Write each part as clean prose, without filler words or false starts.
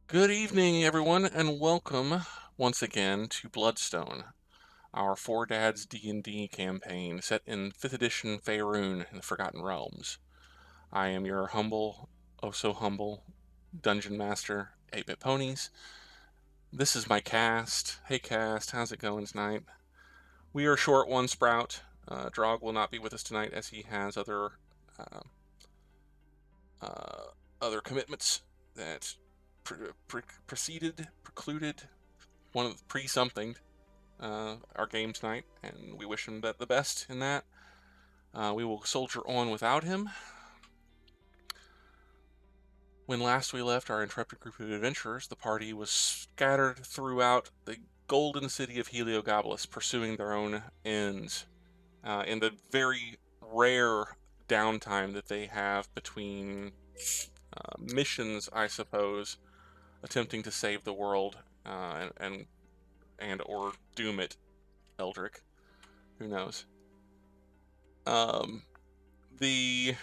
Good evening, everyone, and welcome once again to Bloodstone, our Four Dads D&D campaign set in 5th edition Faerun in the Forgotten Realms. I am your humble, oh so humble, Dungeon Master, 8BitPonies. This is my cast. Hey cast, how's it going tonight? We are short one Sprout. Draugg will not be with us tonight as he has uh, other commitments that precluded one of the pre-something our game tonight, and we wish him the best in that. We will soldier on without him. When last we left our intrepid group of adventurers, the party was scattered throughout the golden city of Heliogabalus, pursuing their own ends. In the very rare downtime that they have between missions, I suppose, attempting to save the world and or doom it, Eldrick. Who knows? Um, the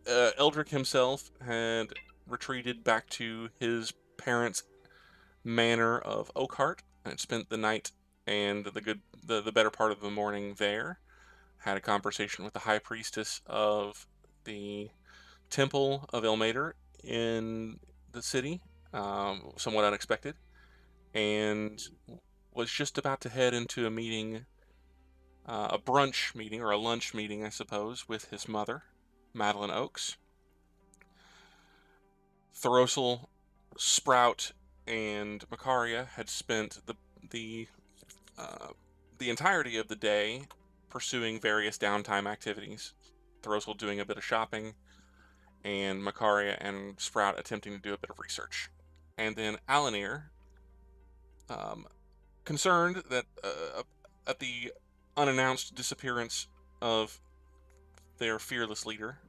Eldrick himself had retreated back to his parents' manor of Oakhart and spent the night and the better part of the morning there. Had a conversation with the high priestess of the Temple of Elmater in the city, somewhat unexpected, and was just about to head into a meeting, a brunch meeting, or a lunch meeting, I suppose, with his mother, Madeline Oaks. Thoros'l, Sprout, and Makaria had spent the uh, the entirety of the day pursuing various downtime activities. Thoros'l doing a bit of shopping, and Makaria and Sprout attempting to do a bit of research. And then Alanere, um, concerned that at the unannounced disappearance of their fearless leader,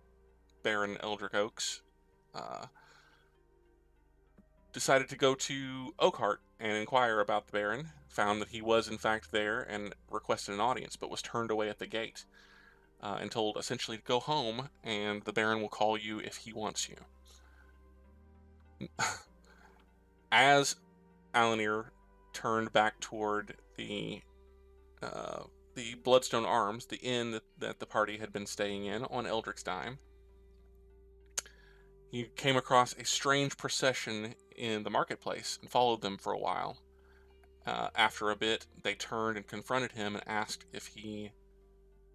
Baron Eldrick Oks, uh, decided to go to Oakhart and inquire about the Baron. Found that he was in fact there and requested an audience, but was turned away at the gate and told essentially to go home, and the Baron will call you if he wants you. As Alanere turned back toward the Bloodstone Arms, the inn that the party had been staying in on Eldrick's dime, he came across a strange procession in the marketplace and followed them for a while. After a bit, they turned and confronted him and asked if he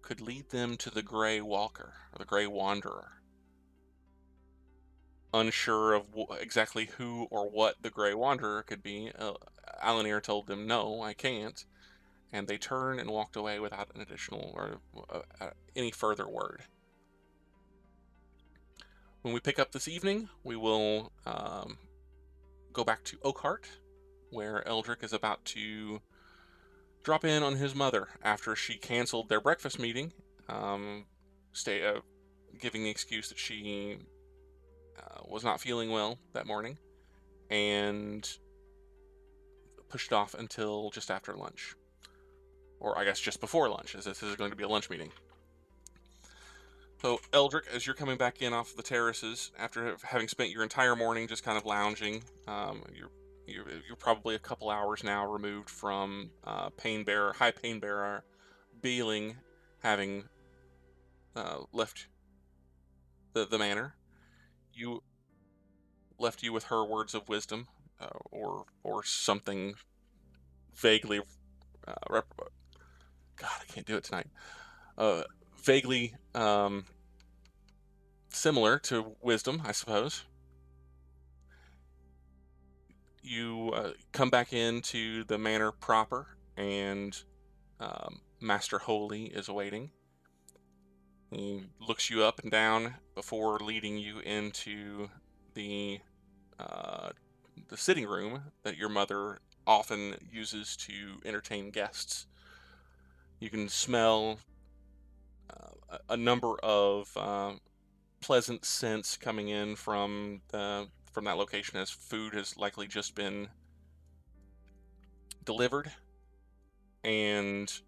could lead them to the Grey Walker, or the Grey Wanderer. Unsure of exactly who or what the Grey Wanderer could be, Alanere told them, "No, I can't," and they turned and walked away without an additional or any further word. When we pick up this evening, we will go back to Oakhart, where Eldrick is about to drop in on his mother after she canceled their breakfast meeting, um, giving the excuse that she was not feeling well that morning, and pushed off until just after lunch. Or I guess just before lunch, as this is going to be a lunch meeting. So, Eldrick, as you're coming back in off the terraces, after having spent your entire morning just kind of lounging, you're probably a couple hours now removed from high pain bearer Beeling having left the manor. You left you with her words of wisdom, or something vaguely. God, I can't do it tonight. Vaguely similar to wisdom, I suppose. You come back into the manor proper, and Master Holy is awaiting. He looks you up and down before leading you into the uh, the sitting room that your mother often uses to entertain guests. You can smell a number of pleasant scents coming in from that location, as food has likely just been delivered, and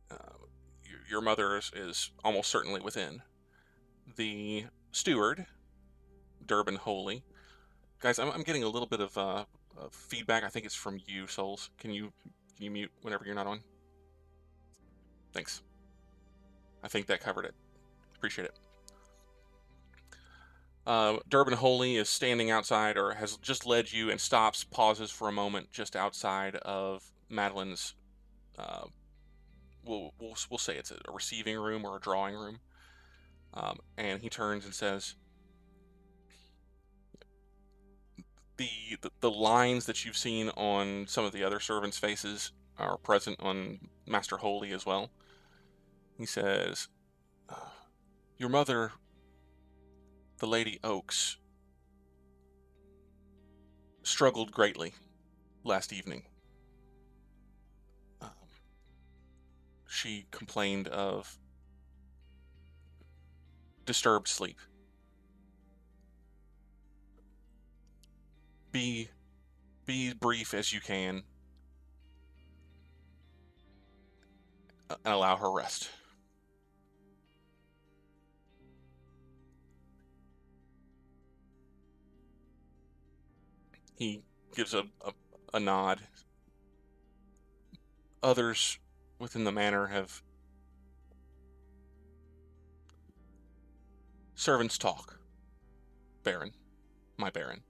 uh, your mother is almost certainly within. The steward, Durbin Holy, Guys, I'm getting a little bit of feedback. I think it's from you, Souls. Can you mute whenever you're not on? Thanks. I think that covered it. Appreciate it. Durbin Holy is standing outside, or has just led you, and stops, pauses for a moment just outside of Madeline's. We'll say it's a receiving room or a drawing room, and he turns and says, the lines that you've seen on some of the other servants' faces are present on Master Holy as well. He says, your mother, the Lady Oks, struggled greatly last evening. She complained of disturbed sleep. Be brief as you can and allow her rest. He gives a nod. Others within the manor have servants talk, Baron, my Baron,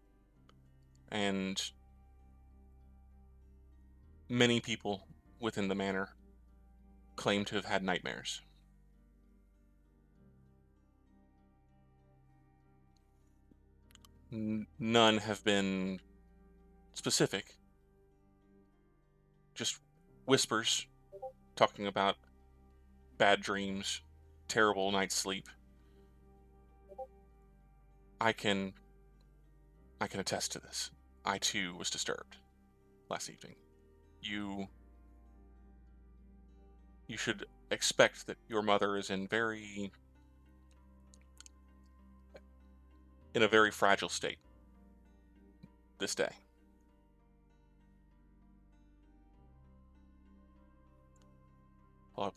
and many people within the manor claim to have had nightmares. None have been specific, just whispers talking about bad dreams, terrible night's sleep. I can attest to this. I too was disturbed last evening. You should expect that your mother is in a very fragile state this day. Well,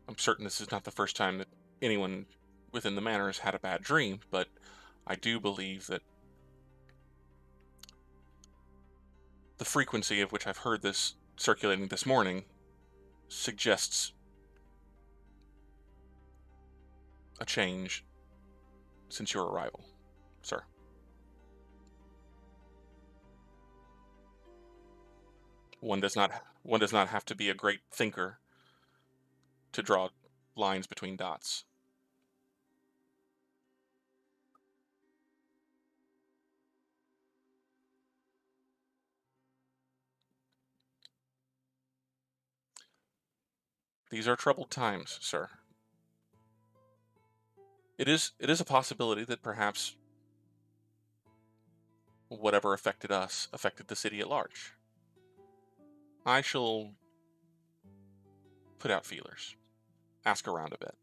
I'm certain this is not the first time that anyone within the manor has had a bad dream, but I do believe that the frequency of which I've heard this circulating this morning suggests a change since your arrival, sir. One does not have to be a great thinker to draw lines between dots. These are troubled times, sir. It is a possibility that perhaps whatever affected us affected the city at large. I shall put out feelers, ask around a bit.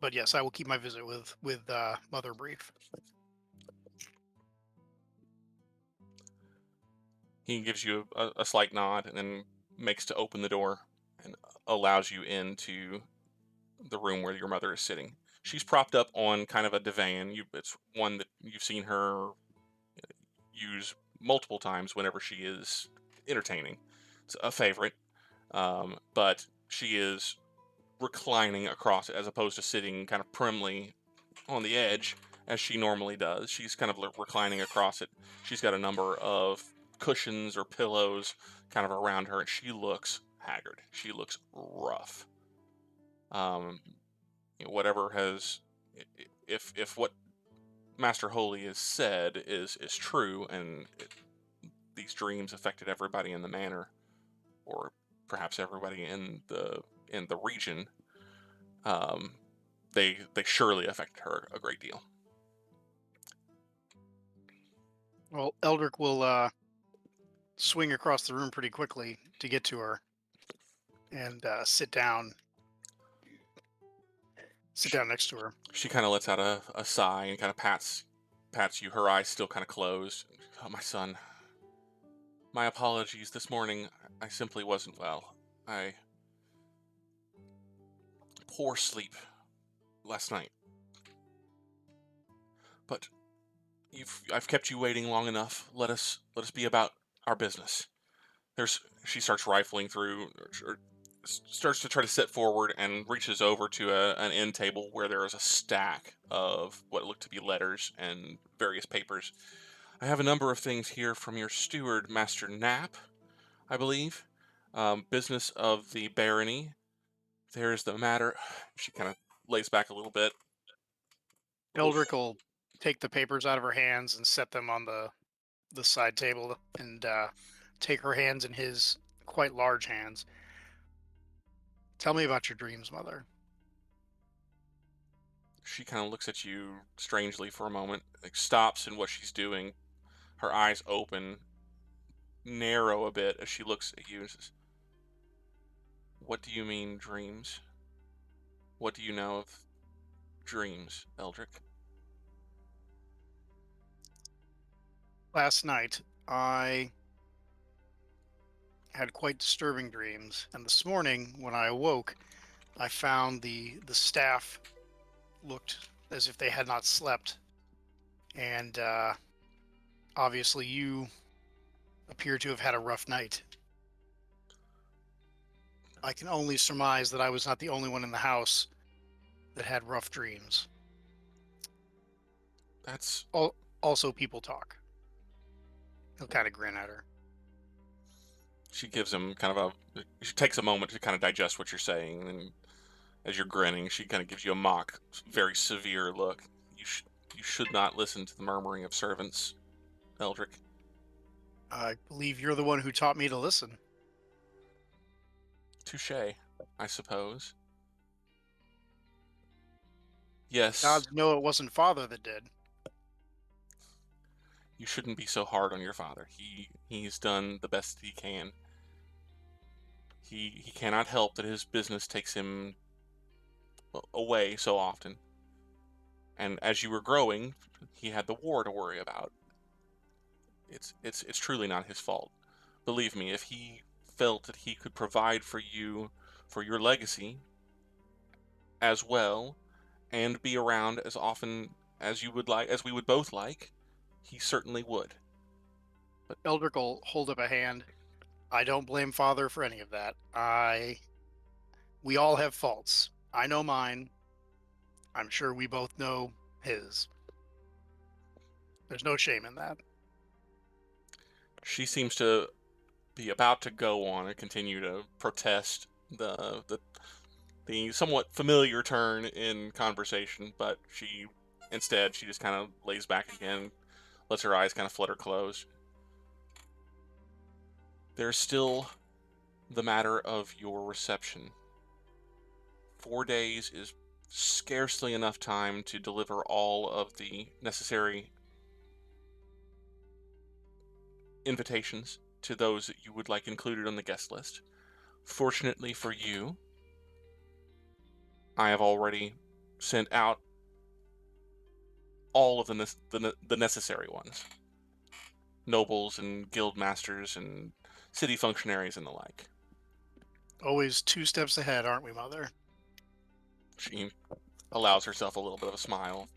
But yes, I will keep my visit with Mother brief. He gives you a slight nod and then makes to open the door and allows you into the room where your mother is sitting. She's propped up on kind of a divan. It's one that you've seen her use multiple times whenever she is entertaining. It's a favorite, but she is reclining across it as opposed to sitting kind of primly on the edge as she normally does. She's kind of reclining across it. She's got a number of cushions or pillows kind of around her, and she looks haggard. She looks rough. Whatever has, if what Master Holy has said is true, and these dreams affected everybody in the manor, or perhaps everybody in the region, they surely affected her a great deal. Well, Eldrick will swing across the room pretty quickly to get to her and sit down next to her. She kind of lets out a sigh and kind of pats pats you, her eyes still kind of closed. Oh, my son. My apologies. This morning, I simply wasn't well. Poor sleep last night. But I've kept you waiting long enough. Let us be about our business. She starts rifling through, or starts to try to sit forward and reaches over to an end table where there is a stack of what look to be letters and various papers. I have a number of things here from your steward, Master Knapp, I believe. Business of the barony. There's the matter. She kind of lays back a little bit. Eldrick will take the papers out of her hands and set them on the side table and take her hands in his quite large hands. Tell me about your dreams, Mother. She kind of looks at you strangely for a moment, like stops in what she's doing. Her eyes open, narrow a bit as she looks at you and says, "What do you mean, dreams? What do you know of dreams, Eldrick?" Last night, I had quite disturbing dreams, and this morning, when I awoke, I found the staff looked as if they had not slept, and obviously you appear to have had a rough night. I can only surmise that I was not the only one in the house that had rough dreams. That's Also, people talk. He'll kind of grin at her. She gives him kind of she takes a moment to kind of digest what you're saying, and as you're grinning, she kind of gives you a mock, very severe look. You should not listen to the murmuring of servants, Eldrick. I believe you're the one who taught me to listen. Touché, I suppose. Yes, Gods know it wasn't Father that did. you shouldn't be so hard on your father. He's done the best he can. He cannot help that his business takes him away so often. And as you were growing, he had the war to worry about. It's truly not his fault. Believe me, if he felt that he could provide for you for your legacy as well and be around as often as you would like, as we would both like, he certainly would. But Eldrick will hold up a hand. I don't blame Father for any of that. We all have faults. I know mine. I'm sure we both know his. There's no shame in that. she seems to be about to go on and continue to protest the somewhat familiar turn in conversation, but she just kind of lays back again, lets her eyes kind of flutter closed. There's still the matter of your reception. 4 days is scarcely enough time to deliver all of the necessary invitations to those that you would like included on the guest list. Fortunately for you, I have already sent out all of the necessary ones. Nobles and guild masters and city functionaries and the like. Always 2 steps ahead, aren't we, Mother? She allows herself a little bit of a smile.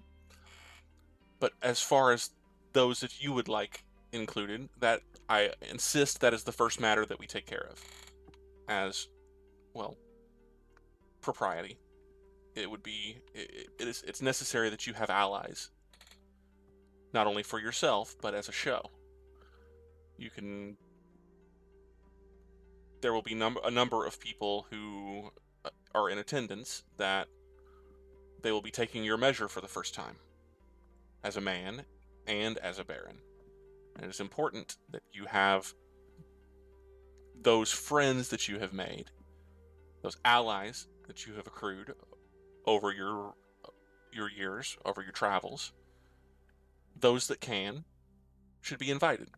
But as far as those that you would like included, that I insist that is the first matter that we take care of. As, well, propriety. It's necessary that you have allies. Not only for yourself, but as a show. There will be a number of people who are in attendance that they will be taking your measure for the first time. As a man and as a baron. And it is important that you have those friends that you have made, those allies that you have accrued over your years, over your travels, those that should be invited,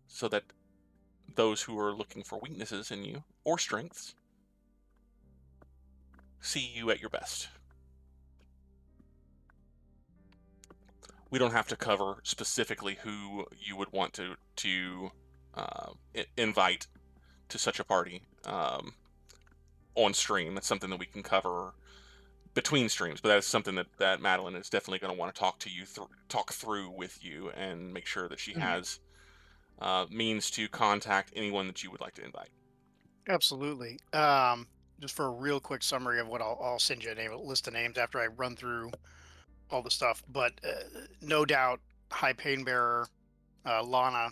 so that those who are looking for weaknesses in you, or strengths, see you at your best. we don't have to cover specifically who you would want to invite to such a party on stream. That's something that we can cover between streams, but that's something that Madeline is definitely going to want to talk through with you and make sure that she Mhm. has means to contact anyone that you would like to invite. Absolutely. Just for a real quick summary of what I'll send you a list of names after I run through all the stuff. But no doubt, High Pain Bearer Lana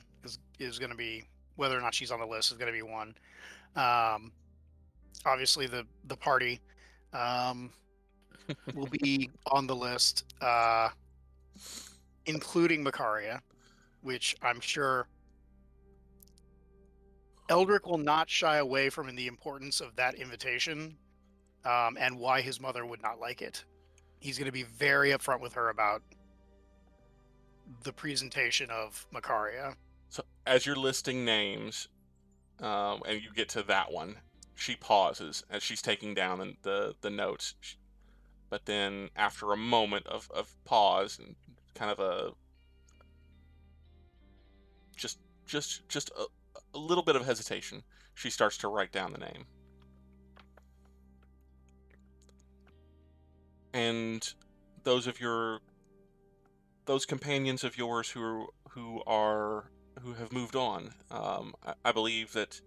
is going to be, whether or not she's on the list, is going to be one. Um, Obviously, the party um, will be on the list, including Makaria, which I'm sure Eldrick will not shy away from the importance of that invitation, and why his mother would not like it. He's going to be very upfront with her about the presentation of Makaria. So as you're listing names, and you get to that one, she pauses as she's taking down the notes. But then after a moment of pause and kind of a just just a little bit of hesitation, she starts to write down the name. And those companions of yours who have moved on, I believe that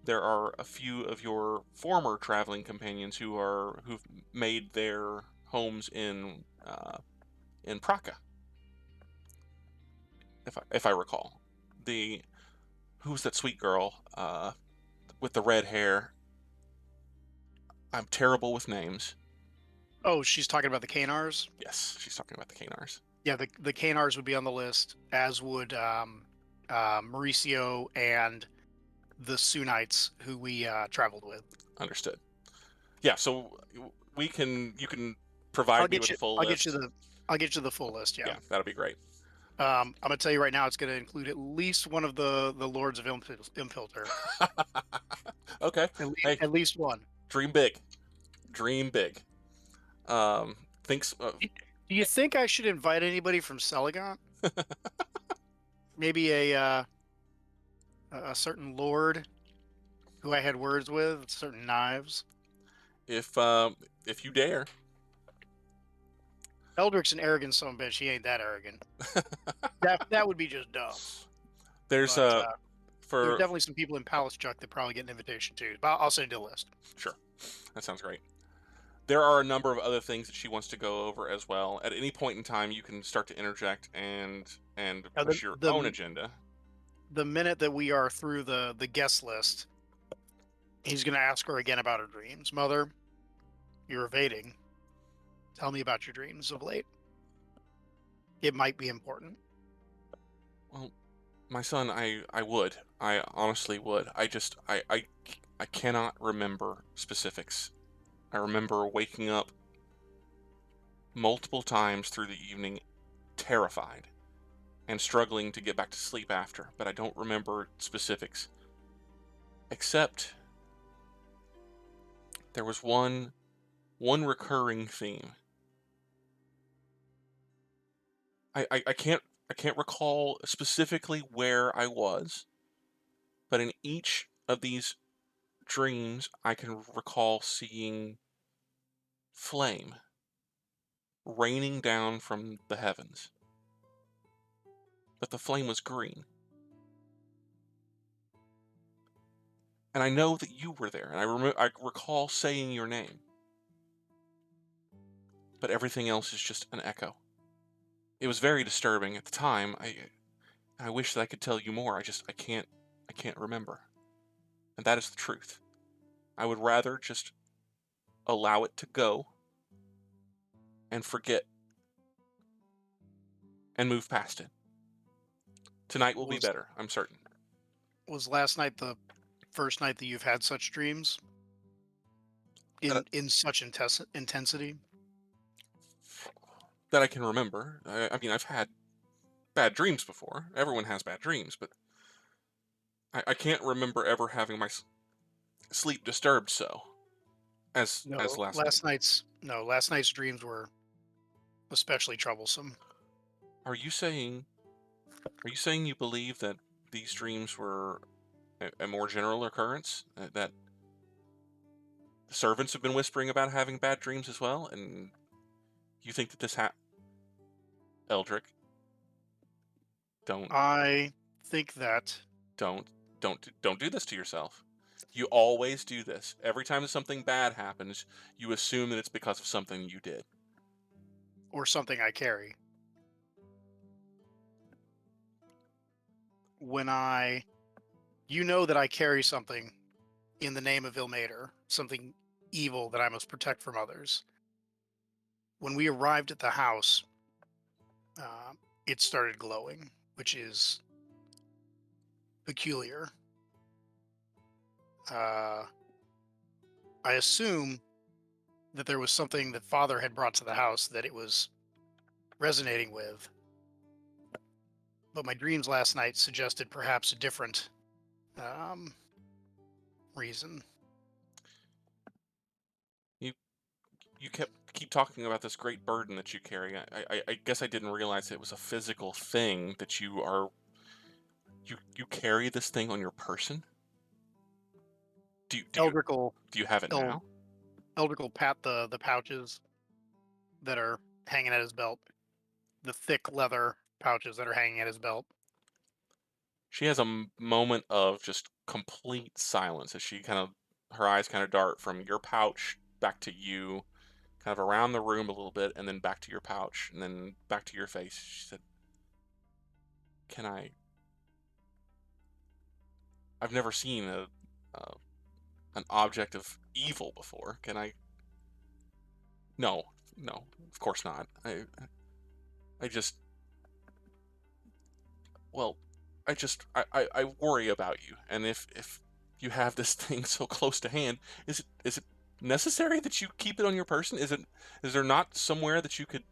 there are a few of your former traveling companions who've made their homes in Praka, if I recall. Who's that sweet girl with the red hair? I'm terrible with names. Oh, she's talking about the Canars? Yes, she's talking about the Canars. Yeah, the Canars would be on the list, as would Mauricio and the Sunites who we traveled with. Understood. Yeah, so you can provide me with a full I'll get you list. the full list. Yeah. Yeah, that'll be great. I'm gonna tell you right now, it's gonna include at least one of the Lords of Impilter. Okay. Hey, At least one. dream big. Dream big. Thinks Do you think I should invite anybody from Seligant? Maybe a certain lord who I had words with, certain knives. if you dare. Eldrick's an arrogant son of a bitch. He ain't that arrogant. That would be just dumb. There's But there's for definitely some people in Palace Chuck that probably get an invitation too. But I'll send you a list. Sure. That sounds great. There are a number of other things that she wants to go over as well. At any point in time, you can start to interject and Now, push your own agenda. the minute that we are through the guest list, he's going to ask her again about her dreams. Mother, you're evading. Tell me about your dreams of late. It might be important. Well, my son, I honestly would. I cannot remember specifics. I remember waking up multiple times through the evening terrified and struggling to get back to sleep after, but I don't remember specifics. Except there was one recurring theme. I can't recall specifically where I was, but in each of these dreams I can recall seeing flame raining down from the heavens. But the flame was green. And I know that you were there, and I recall saying your name. But everything else is just an echo. It was very disturbing at the time. I wish that I could tell you more. I can't remember. And that is the truth. I would rather just allow it to go and forget and move past it. Tonight will be better, I'm certain. Was last night the first night that you've had such dreams in such intensity? That I can remember. I mean, I've had bad dreams before. Everyone has bad dreams, but I can't remember ever having my sleep disturbed so as last night. Last night's dreams were especially troublesome. Are you saying you believe that these dreams were a more general occurrence? That the servants have been whispering about having bad dreams as well, and you think that this Eldrick, don't I think that don't don't do this to yourself. You always do this. Every time something bad happens, you assume that it's because of something you did. or something I carry. When you know that I carry something in the name of Ilmater, something evil that I must protect from others. When we arrived at the house, uh, it started glowing, which is peculiar. Uh, I assume that there was something that Father had brought to the house that it was resonating with. But my dreams last night suggested perhaps a different um, reason. You you keep talking about this great burden that you carry. I guess I didn't realize it was a physical thing that you carry this thing on your person. Eldrick will, Do you have it El- now? Eldrick will pat the pouches that are hanging at his belt, the thick leather pouches that are hanging at his belt. She has a moment of just complete silence as her eyes kind of dart from your pouch back to you, kind of around the room a little bit, and then back to your pouch, and then back to your face. She said, "Can I? I've never seen uh, an object of evil before. Can I? No, no, of course not. I just, well, I worry about you, and if you have this thing so close to hand, is it necessary that you keep it on your person? Is there not somewhere that you could,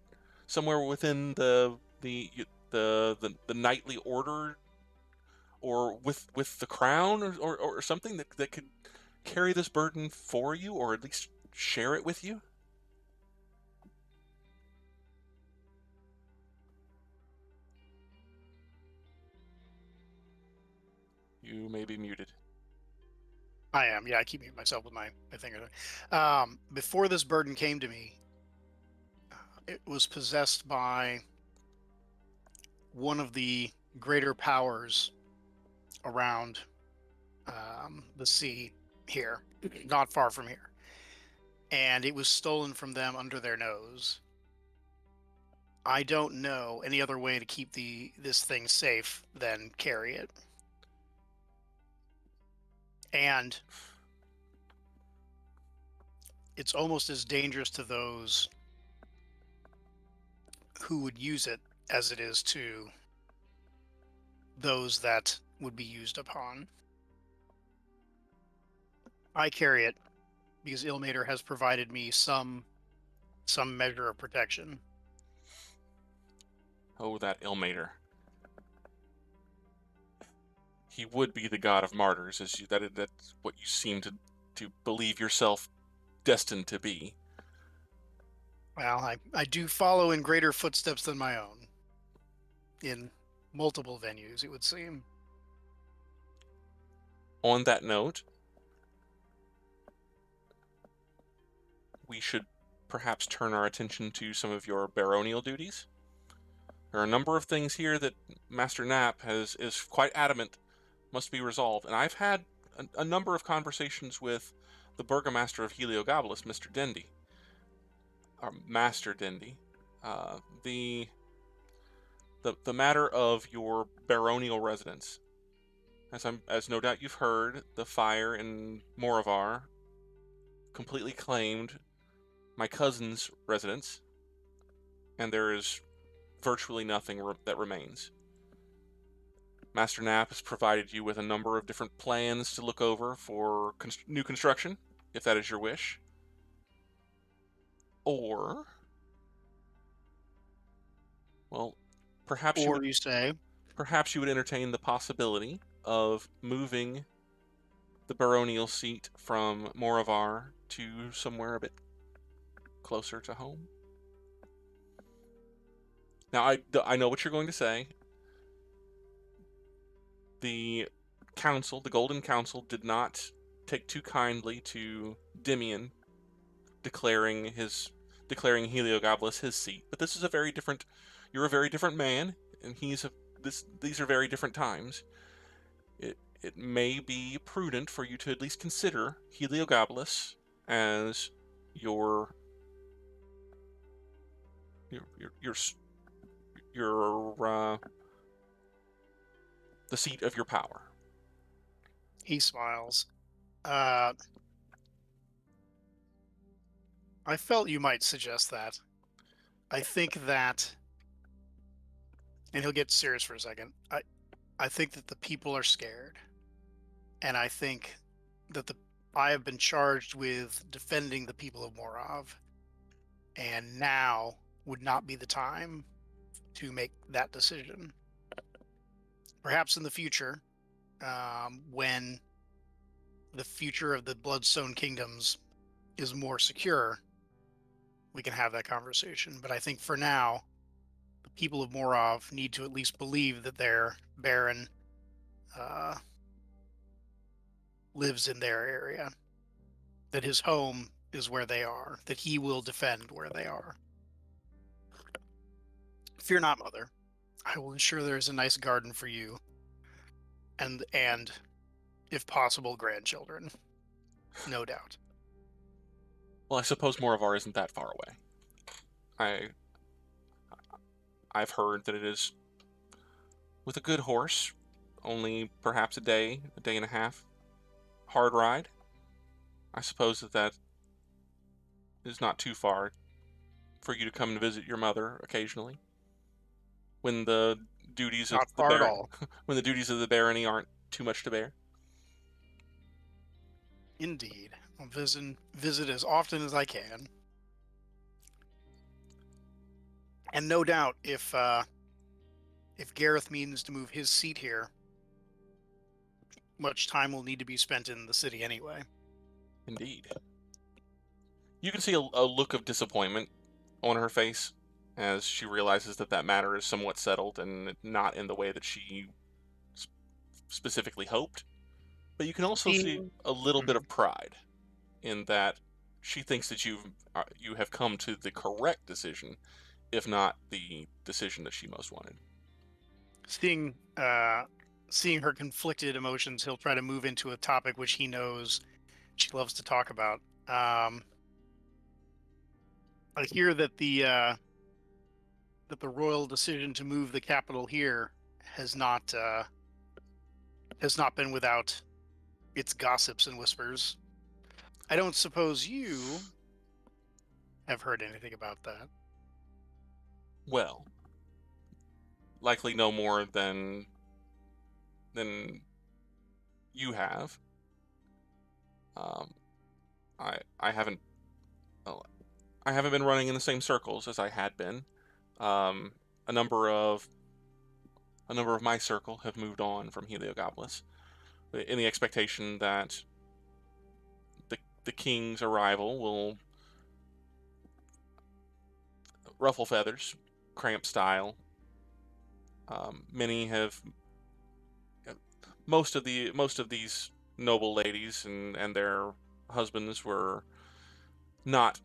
somewhere within the knightly order, or with the crown, or something that could carry this burden for you, or at least share it with you?" You may be muted. I am, yeah. I keep muting myself with my finger. Before this burden came to me, it was possessed by one of the greater powers around the sea here, not far from here, and it was stolen from them under their nose. I don't know any other way to keep this thing safe than carry it. And it's almost as dangerous to those who would use it as it is to those that would be used upon. I carry it because Ilmater has provided me some measure of protection. Oh, that Ilmater. He would be the god of martyrs, as that's what you seem to believe yourself destined to be. Well, I do follow in greater footsteps than my own in multiple venues, it would seem. On that note, we should perhaps turn our attention to some of your baronial duties. There are a number of things here that Master Knapp is quite adamant must be resolved, and I've had a number of conversations with the Burgomaster of Heliogabalus, Mr. Dendy, or Master Dendy. The the matter of your baronial residence. As no doubt you've heard, the fire in Moravar completely claimed my cousin's residence, and there is virtually nothing that remains. Master Knapp has provided you with a number of different plans to look over for new construction, if that is your wish. Or, well, perhaps Or you say, you would entertain the possibility of moving the baronial seat from Moravar to somewhere a bit closer to home. Now, I know what you're going to say. The council, the Golden Council, did not take too kindly to Dimian declaring Heliogabalus his seat. But this is a very different. You're a very different man, and these are very different times. It may be prudent for you to at least consider Heliogabalus as your your your your, the seat of your power. He smiles. I felt you might suggest that. I think that, and he'll get serious for a second. I think that the people are scared, and I think that I have been charged with defending the people of Morov, and now would not be the time to make that decision. Perhaps in the future, when the future of the Bloodstone kingdoms is more secure, we can have that conversation. But I think for now, the people of Morov need to at least believe that their Baron lives in their area, that his home is where they are, that he will defend where they are. Fear not, Mother. I will ensure there is a nice garden for you, and if possible, grandchildren. No doubt. Well, I suppose Moravar isn't that far away. I've heard that it is, with a good horse, only perhaps a day and a half hard ride. I suppose that is not too far for you to come and visit your mother occasionally, when the duties of Not the far at all. when the duties of the barony aren't too much to bear. Indeed. I'll visit as often as I can. And no doubt, if Gareth means to move his seat here, much time will need to be spent in the city anyway. Indeed. You can see a look of disappointment on her face as she realizes that matter is somewhat settled and not in the way that she specifically hoped. But you can also see a little bit of pride in that she thinks that you have come to the correct decision, if not the decision that she most wanted. Seeing her conflicted emotions, he'll try to move into a topic which he knows she loves to talk about. I hear that the royal decision to move the capital here has not been without its gossips and whispers. I don't suppose you have heard anything about that. Well, likely no more than you have. I haven't been running in the same circles as I had been. A number of my circle have moved on from Heliogabalus, in the expectation that the king's arrival will ruffle feathers, cramp style. Many have. Most of these noble ladies and their husbands were not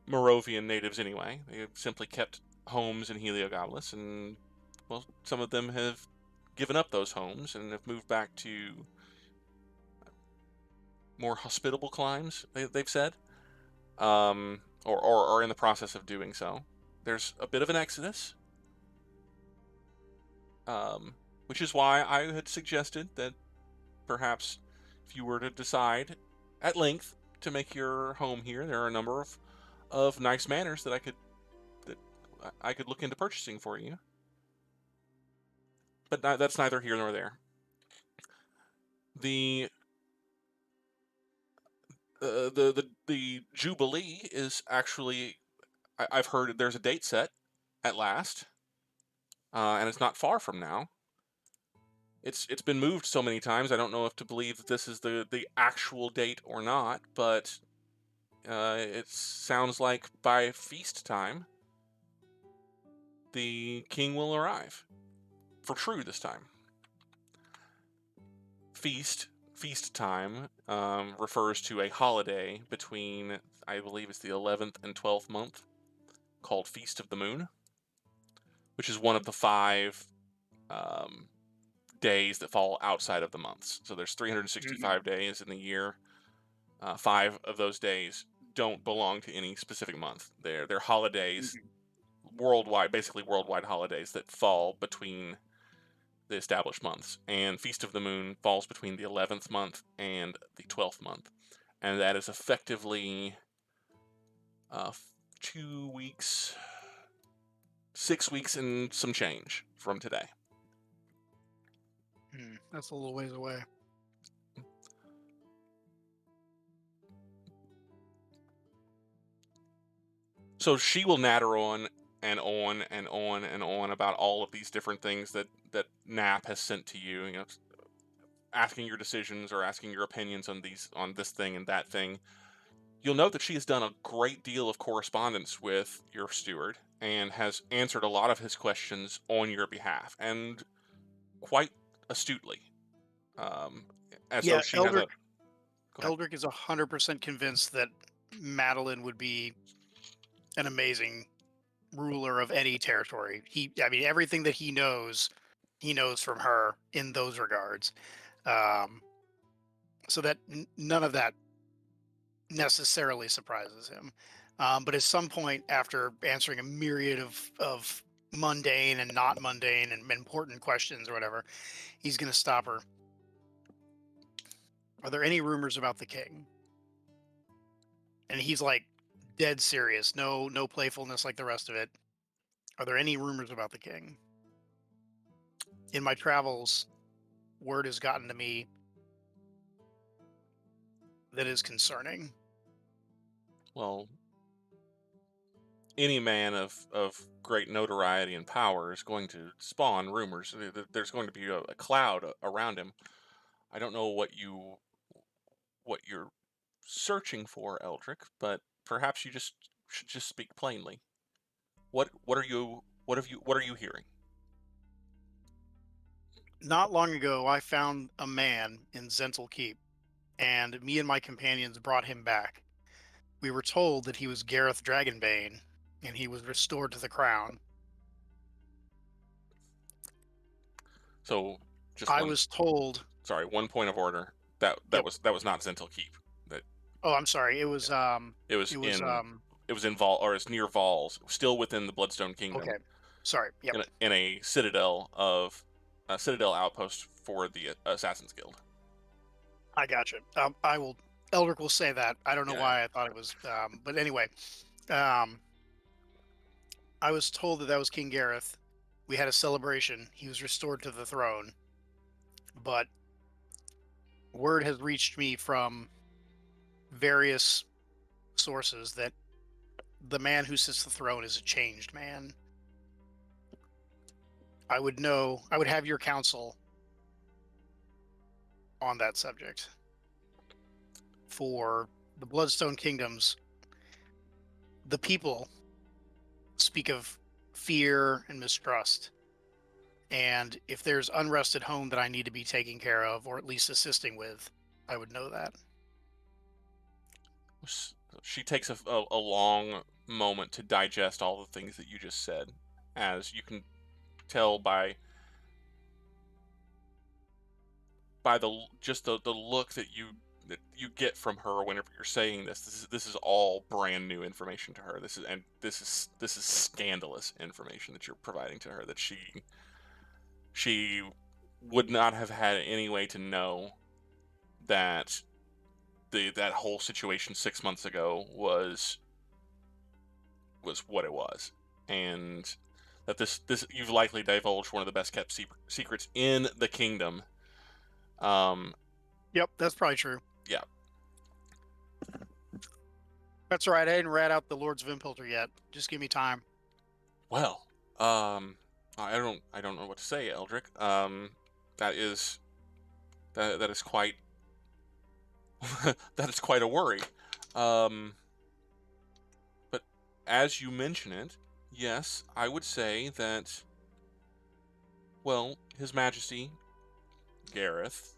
Moravian natives anyway. They have simply kept homes in Heliogabalus, and well, some of them have given up those homes and have moved back to more hospitable climes, they've said, or are in the process of doing so. There's a bit of an exodus, which is why I had suggested that perhaps if you were to decide at length to make your home here, there are a number of nice manors that I could look into purchasing for you. But that's neither here nor there. The Jubilee is actually, I've heard there's a date set at last, and it's not far from now. It's been moved so many times, I don't know if to believe that this is the actual date or not, but it sounds like by feast time. the king will arrive. For true this time. Feast time refers to a holiday between, I believe it's the 11th and 12th month, called Feast of the Moon, which is one of the 5 days that fall outside of the months. So there's 365 days in the year. 5 of those days don't belong to any specific month. They're holidays, worldwide, basically worldwide holidays that fall between the established months. And Feast of the Moon falls between the 11th month and the 12th month. And that is effectively 2 weeks, 6 weeks and some change from today. That's a little ways away. So she will natter on and on and on and on about all of these different things that Nap has sent to you, you know, asking your decisions or asking your opinions on this thing and that thing. You'll note that she has done a great deal of correspondence with your steward and has answered a lot of his questions on your behalf, and quite astutely. Though she has a... Eldrick is 100% convinced that Madeline would be an amazing ruler of any territory. Everything that he knows from her in those regards. So that none of that necessarily surprises him. But at some point, after answering a myriad of mundane and not mundane and important questions or whatever, he's going to stop her. Are there any rumors about the king? And he's like dead serious, no playfulness like the rest of it. Are there any rumors about the king? In my travels, word has gotten to me that is concerning. Well, any man of great notoriety and power is going to spawn rumors. There's going to be a cloud around him. I don't know what you're searching for, Eldrick, but perhaps you should just speak plainly. What are you hearing? Not long ago, I found a man in Zent'l Keep, and me and my companions brought him back. We were told that he was Gareth Dragonbane, and he was restored to the crown. So, was told. Sorry, one point of order. That was not Zent'l Keep. Oh, I'm sorry. It was it's near Vols, still within the Bloodstone Kingdom. Okay. Sorry. Yep. In a citadel outpost for the Assassin's Guild. I gotcha. Eldrick will say that. I don't know why I thought it was. But anyway, I was told that was King Gareth. We had a celebration. He was restored to the throne. But word has reached me from various sources that the man who sits the throne is a changed man. I would have your counsel on that subject. For the Bloodstone Kingdoms, the people speak of fear and mistrust. And if there's unrest at home that I need to be taking care of, or at least assisting with, I would know that. She takes a long moment to digest all the things that you just said, as you can tell by the look that you get from her whenever you're saying this. This is all brand new information to her. This is scandalous information that you're providing to her, that she would not have had any way to know that that whole situation 6 months ago was what it was, and that this you've likely divulged one of the best kept secrets in the kingdom. Yep, that's probably true. Yeah. That's all right. I didn't rat out the Lords of Impilter yet. Just give me time. Well, I don't know what to say, Eldrick. That is quite that is quite a worry. But as you mention it, yes, I would say that, well, His Majesty, Gareth's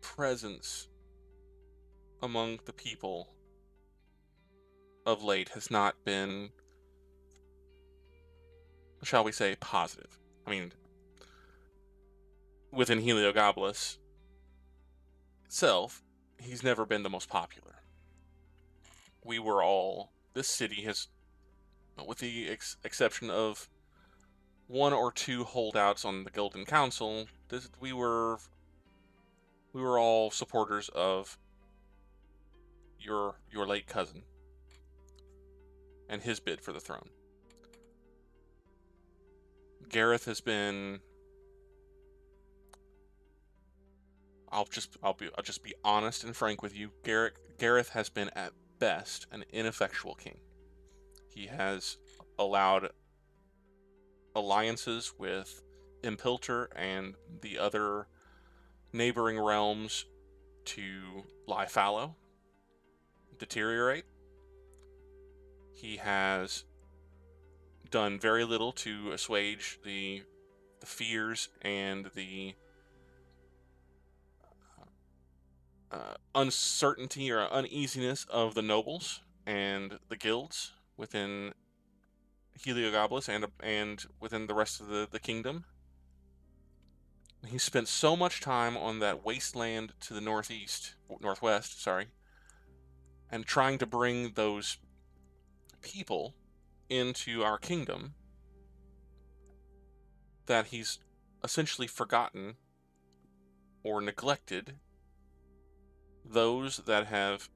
presence among the people of late has not been, shall we say, positive. I mean, within Heliogabalus itself, he's never been the most popular. This city has, with the exception of one or two holdouts on the Golden Council, we were all supporters of your late cousin and his bid for the throne. Gareth has been, I'll just be honest and frank with you. Gareth has been at best an ineffectual king. He has allowed alliances with Impilter and the other neighboring realms to lie fallow, deteriorate. He has done very little to assuage the fears and the uncertainty or uneasiness of the nobles and the guilds within Heliogabalus and within the rest of the kingdom. He spent so much time on that wasteland to the northwest, sorry, and trying to bring those people into our kingdom that he's essentially forgotten or neglected those that have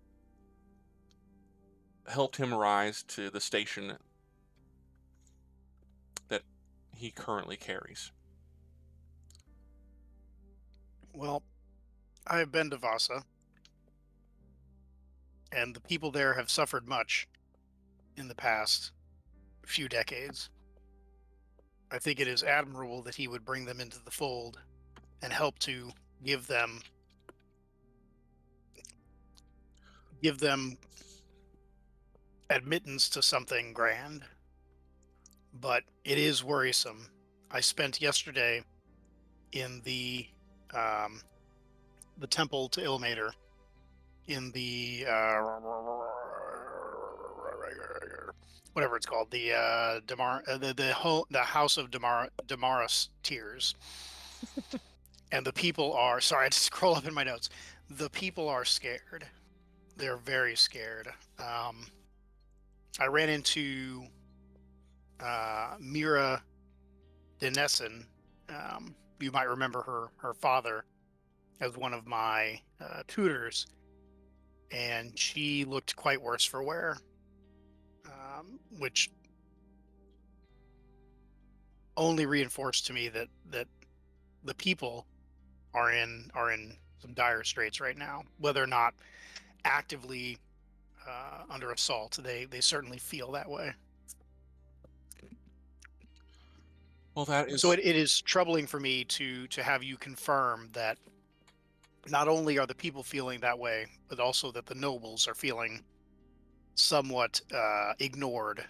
helped him rise to the station that he currently carries. Well, I have been to Vasa, and the people there have suffered much in the past few decades. I think it is admirable that he would bring them into the fold and help to give them admittance to something grand. But it is worrisome. I spent yesterday in the temple to Ilmater in the whatever it's called, the the House of Damaris Tears. And the people are, sorry, I had to scroll up in my notes. The people are scared. They're very scared. I ran into Mira Denessen. You might remember her father as one of my tutors, and she looked quite worse for wear, which only reinforced to me that the people are in some dire straits right now. Whether or not actively under assault, they certainly feel that way. Well, that is so. It is troubling for me to have you confirm that not only are the people feeling that way, but also that the nobles are feeling somewhat ignored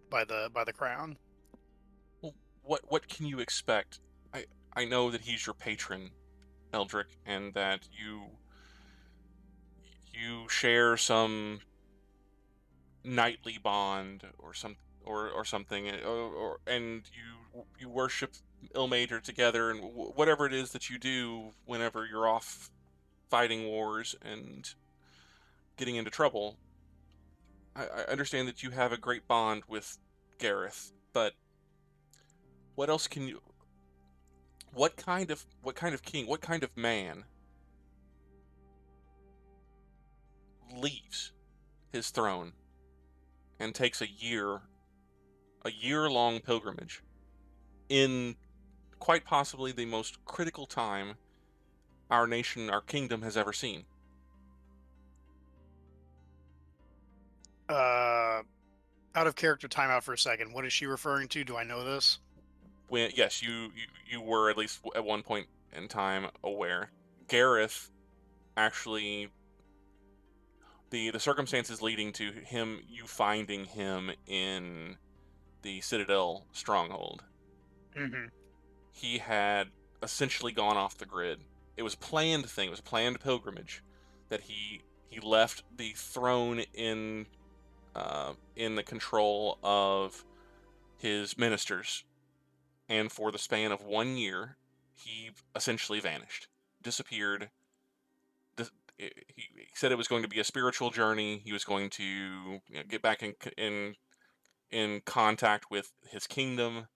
by the crown. Well, what can you expect? I know that he's your patron, Eldrick, and that you share some knightly bond or something, and you worship Ilmater together, and whatever it is that you do whenever you're off fighting wars and getting into trouble. I understand that you have a great bond with Gareth, but what else can you? What kind of king? What kind of man leaves his throne and takes a year-long pilgrimage in quite possibly the most critical time our kingdom has ever seen? Out of character, timeout for a second. What is she referring to? Do I know this? Yes, you were at least at one point in time aware. Gareth actually the circumstances leading to you finding him in the Citadel stronghold. Mm-hmm. He had essentially gone off the grid. It was a planned thing. It was a planned pilgrimage that he left the throne in the control of his ministers, and for the span of 1 year, he essentially vanished, disappeared. He said it was going to be a spiritual journey. He was going to get back in contact with his kingdom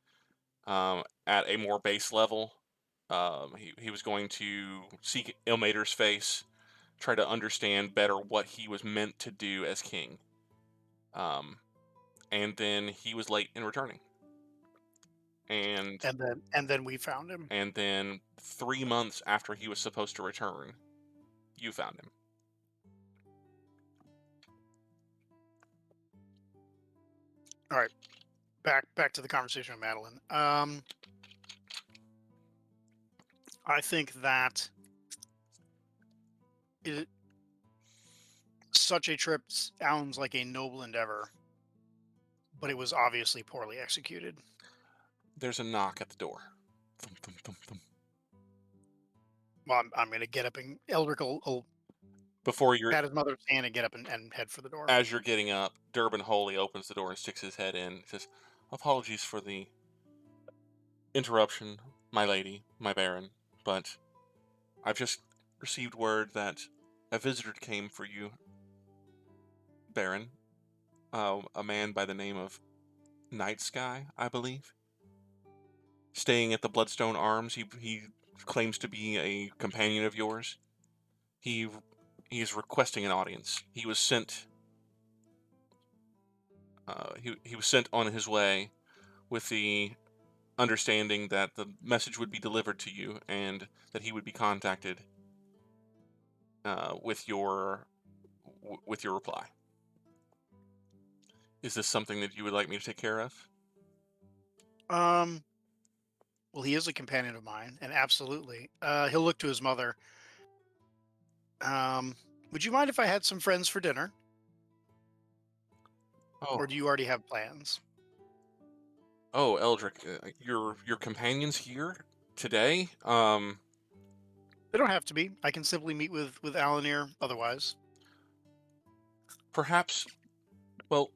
at a more base level. He was going to seek Ilmater's face, try to understand better what he was meant to do as king. And then he was late in returning. And then we found him. And then 3 months after he was supposed to return, you found him. All right, back to the conversation with Madeline. I think that such a trip sounds like a noble endeavor, but it was obviously poorly executed. There's a knock at the door. Thump, thump, thump, thump. Well, I'm going to get up, and Eldrick will Before you're pat his mother's hand and get up and head for the door. As you're getting up, Durbin Holy opens the door and sticks his head in. He says, "Apologies for the interruption, my lady, my baron, but I've just received word that a visitor came for you, baron. A man by the name of Nightsky, I believe. Staying at the Bloodstone Arms. He claims to be a companion of yours. He is requesting an audience. He was sent. He was sent on his way with the understanding that the message would be delivered to you and that he would be contacted with your reply. Is this something that you would like me to take care of?" Well, he is a companion of mine, and absolutely. He'll look to his mother. Would you mind if I had some friends for dinner? Oh, Or do you already have plans? oh, Eldrick, your companions here today? They don't have to be. I can simply meet with Alanere otherwise. Perhaps. Well,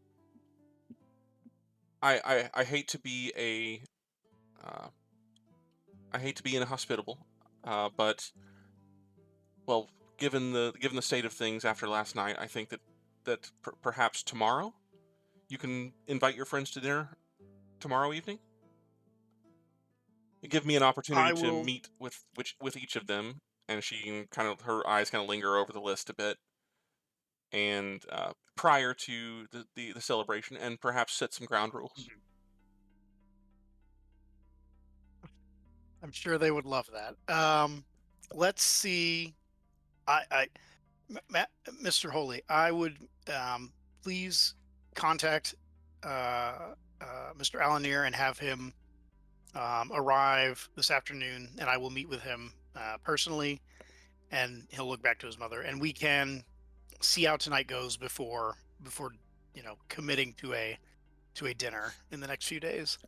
I hate to be inhospitable, but well, given the state of things after last night, I think that perhaps tomorrow you can invite your friends to dinner tomorrow evening. Give me an opportunity I to will. meet with each of them, and her eyes kind of linger over the list a bit, and prior to the celebration, and perhaps set some ground rules. I'm sure they would love that. Let's see. Mr. Holy, I would please contact Mr. Alanere and have him arrive this afternoon, and I will meet with him personally, and he'll look back to his mother, and we can see how tonight goes before committing to a dinner in the next few days.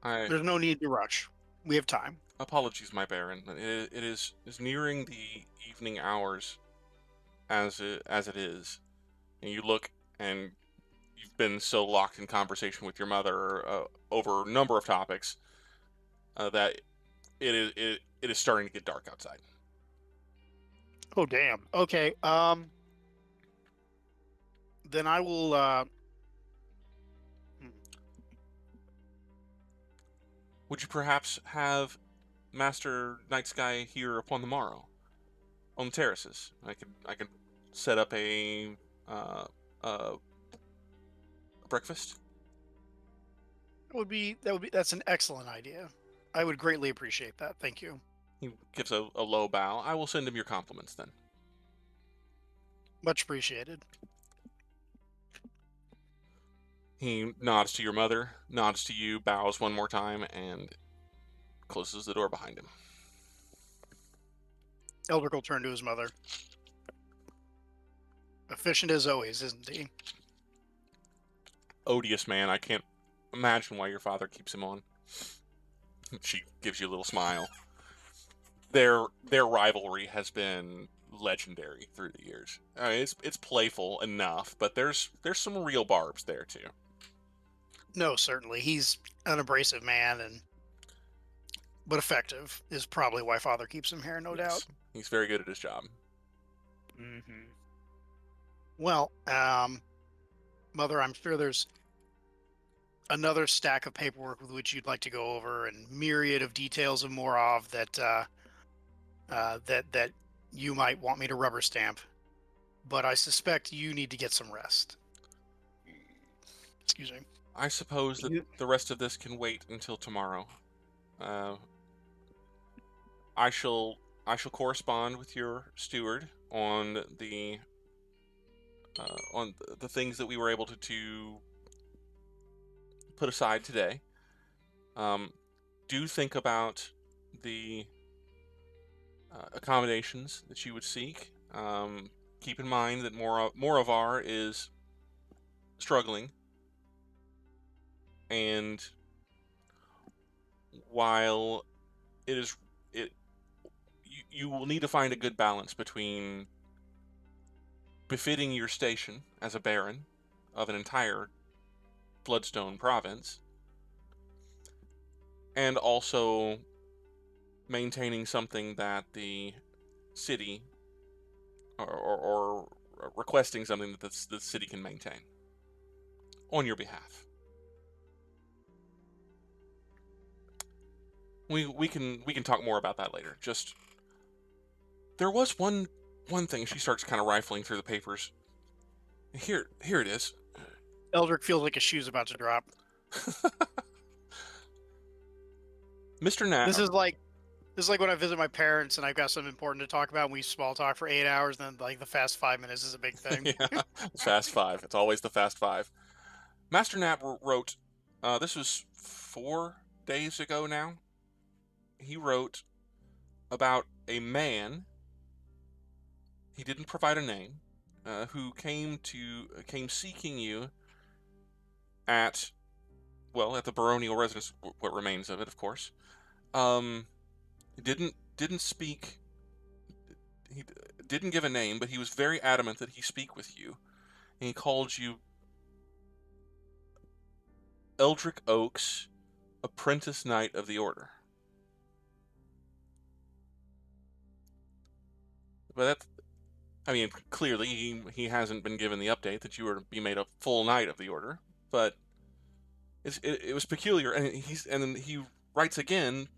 There's no need to rush. We have time. Apologies, my baron. It is nearing the evening hours, as it is, and you look, and you've been so locked in conversation with your mother over a number of topics that it is starting to get dark outside. Oh damn. Okay. Then I will. Would you perhaps have Master Nightsky here upon the morrow on the terraces? I could set up a breakfast. That's an excellent idea. I would greatly appreciate that. Thank you. He gives a low bow. I will send him your compliments then. Much appreciated. He nods to your mother, nods to you, bows one more time, and closes the door behind him. Eldrick will turn to his mother. Efficient as always, isn't he? Odious man. I can't imagine why your father keeps him on. She gives you a little smile. Their rivalry has been legendary through the years. I mean, it's playful enough, but there's some real barbs there too. No, certainly. He's an abrasive man, but effective is probably why Father keeps him here, no doubt. He's very good at his job. Mm-hmm. Well, Mother, I'm sure there's another stack of paperwork with which you'd like to go over, and myriad of details of Morov that you might want me to rubber stamp. But I suspect you need to get some rest. Excuse me. I suppose that the rest of this can wait until tomorrow. I shall correspond with your steward on the things that we were able to put aside today. Do think about the accommodations that you would seek. Keep in mind that Moravar is struggling, and while you will need to find a good balance between befitting your station as a baron of an entire Bloodstone province, and also maintaining something that the city, or requesting something that the city can maintain on your behalf. We can talk more about that later. Just there was one thing. She starts kind of rifling through the papers. Here it is. Eldrick feels like his shoe's about to drop. Mr. Nat. This is like when I visit my parents and I've got something important to talk about, and we small talk for 8 hours, and then like the fast 5 minutes is a big thing. Yeah, fast 5. It's always the fast 5. Master Knapp wrote, this was 4 days ago now. He wrote about a man, he didn't provide a name, who came seeking you at the baronial residence, what remains of it, of course. Didn't speak. He didn't give a name, but he was very adamant that he speak with you, and he called you Eldrick Oks, apprentice knight of the order. But clearly he hasn't been given the update that you were to be made a full knight of the order. But it was peculiar, and then he writes again.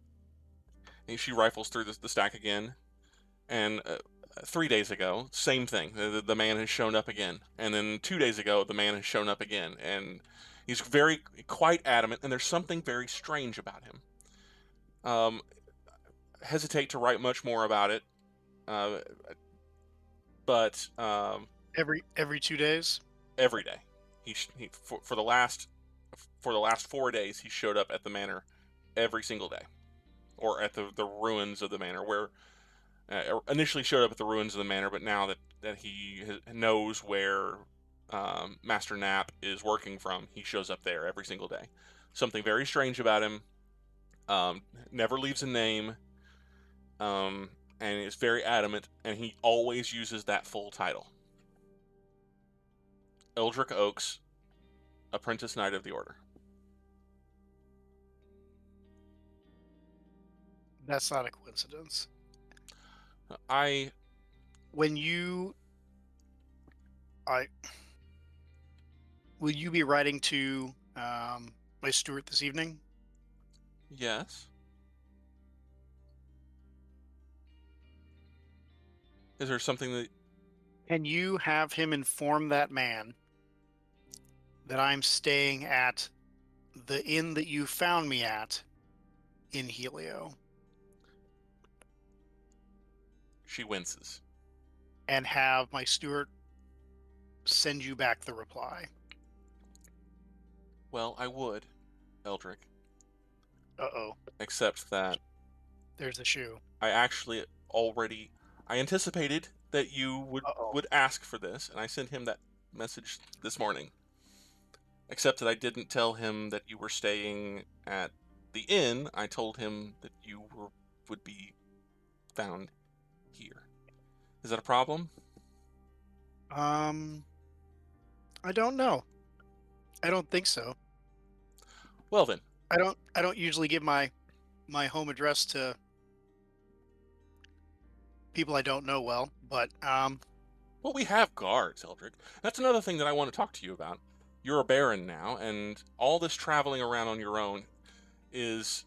And she rifles through the stack again, and 3 days ago, same thing. The man has shown up again, and then 2 days ago, the man has shown up again, and he's quite adamant. And there's something very strange about him. Hesitate to write much more about it. But every 2 days, every day, for the last 4 days, he showed up at the manor every single day, or at the ruins of the manor, where initially showed up at the ruins of the manor, but now that he knows where Master Knapp is working from, he shows up there every single day. Something very strange about him. Never leaves a name. And is very adamant, and he always uses that full title. Eldrick Oks, apprentice knight of the order. That's not a coincidence. Will you be writing to my steward this evening? Yes. Is there something that... Can you have him inform that man that I'm staying at the inn that you found me at in Helio? She winces. And have my steward send you back the reply. Well, I would, Eldrick. Uh-oh. Except that... There's the shoe. I anticipated that you Uh-oh. would ask for this, and I sent him that message this morning. Except that I didn't tell him that you were staying at the inn. I told him that you would be found here. Is that a problem? I don't know. I don't think so. Well then. I don't usually give my home address to people I don't know well, but Well, we have guards, Eldrick. That's another thing that I want to talk to you about. You're a baron now, and all this traveling around on your own is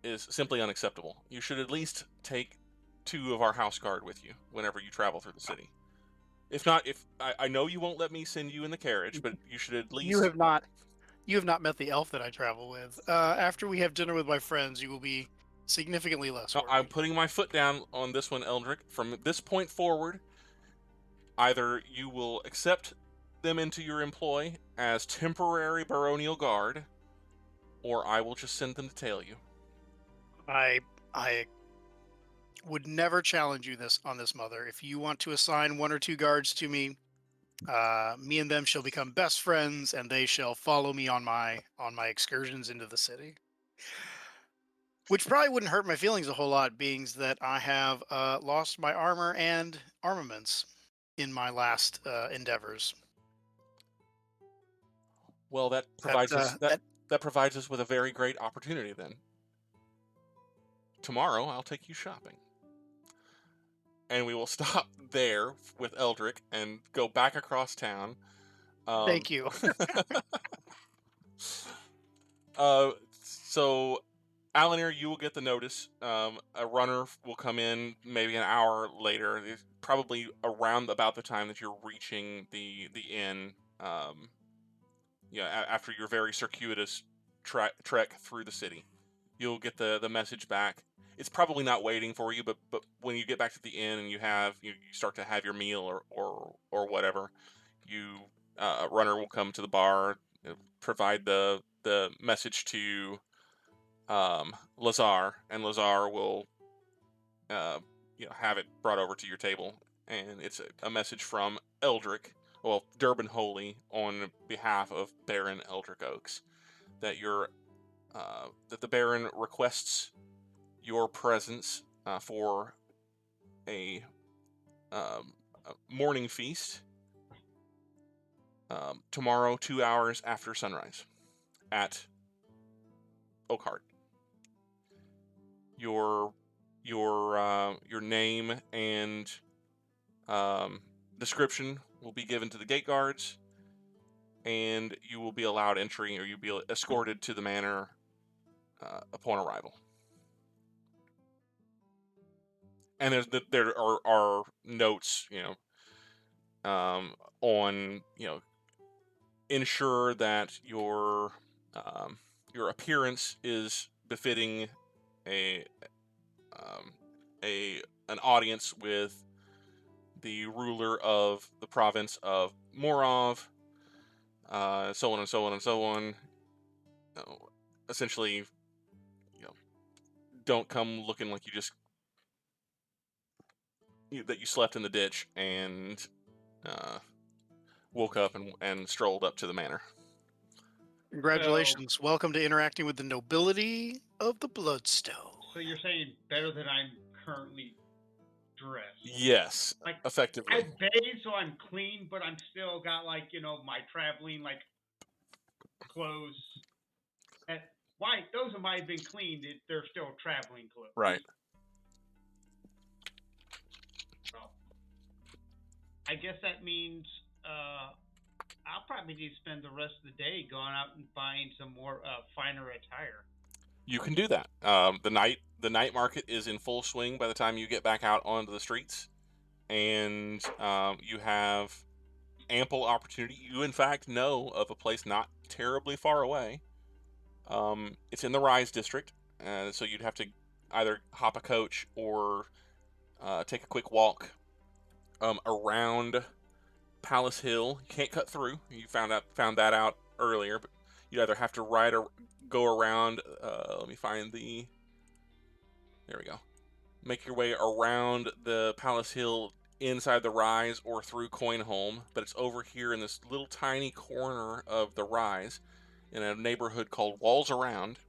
simply unacceptable. You should at least take 2 of our house guard with you whenever you travel through the city. If not, if I know you won't let me send you in the carriage, but you should at you least. have not met the elf that I travel with. After we have dinner with my friends, you will be significantly less No, I'm worried. putting my foot down on this one, Eldrick. From this point forward, either you will accept them into your employ as temporary baronial guard, or I will just send them to tail you. I would never challenge you on this, Mother. If you want to assign 1 or 2 guards to me, me and them shall become best friends, and they shall follow me on my excursions into the city. Which probably wouldn't hurt my feelings a whole lot, being that I have lost my armor and armaments in my last endeavors. Well, that That provides us that that provides us with a very great opportunity then. Tomorrow, I'll take you shopping. And we will stop there with Eldrick and go back across town. Thank you. So, Alanere, you will get the notice. A runner will come in maybe an hour later, probably around about the time that you're reaching the inn. After your very circuitous trek through the city, you'll get the message back. It's probably not waiting for you, but when you get back to the inn and you start to have your meal or whatever, a runner will come to the bar, provide the message to Lazar, and Lazar will have it brought over to your table, and it's a message from Eldrick, well, Durban Holy, on behalf of Baron Eldrick Oks, that that the Baron requests your presence for a morning feast tomorrow, 2 hours after sunrise, at Oakhart. Your name and description will be given to the gate guards, and you will be allowed entry, or you'll be escorted to the manor upon arrival. And there are notes, on ensure that your appearance is befitting a an audience with the ruler of the province of Morov, so on and so on and so on. Essentially, don't come looking like that you slept in the ditch and woke up and strolled up to the manor. Congratulations. Welcome to interacting with the nobility of the Bloodstone. So you're saying better than I'm currently dressed? Yes, like effectively. I bathe, so I'm clean, but I'm still got my traveling clothes. Why those might have been cleaned? They're still traveling clothes. Right. Well, I guess that means I'll probably need to spend the rest of the day going out and buying some more finer attire. You can do that. The night market is in full swing by the time you get back out onto the streets, and you have ample opportunity. You, in fact, know of a place not terribly far away. It's in the Rise district, so you'd have to either hop a coach or take a quick walk around Palace Hill. You can't cut through. You found that out earlier, but you'd either have to go around. Let me find there we go. Make your way around the Palace Hill inside the Rise or through Coinholm, but it's over here in this little tiny corner of the Rise in a neighborhood called Walls Around.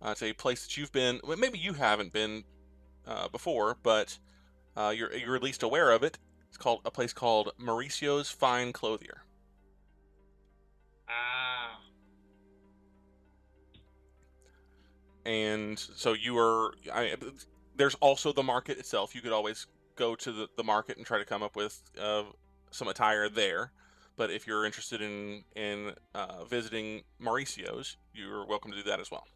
It's a place that you've been, well, maybe you haven't been before, but you're at least aware of it. It's called a place called Mauricio's Fine Clothier. Ah. And so there's also the market itself. You could always go to the market and try to come up with some attire there. But if you're interested in visiting Mauricio's, you're welcome to do that as well.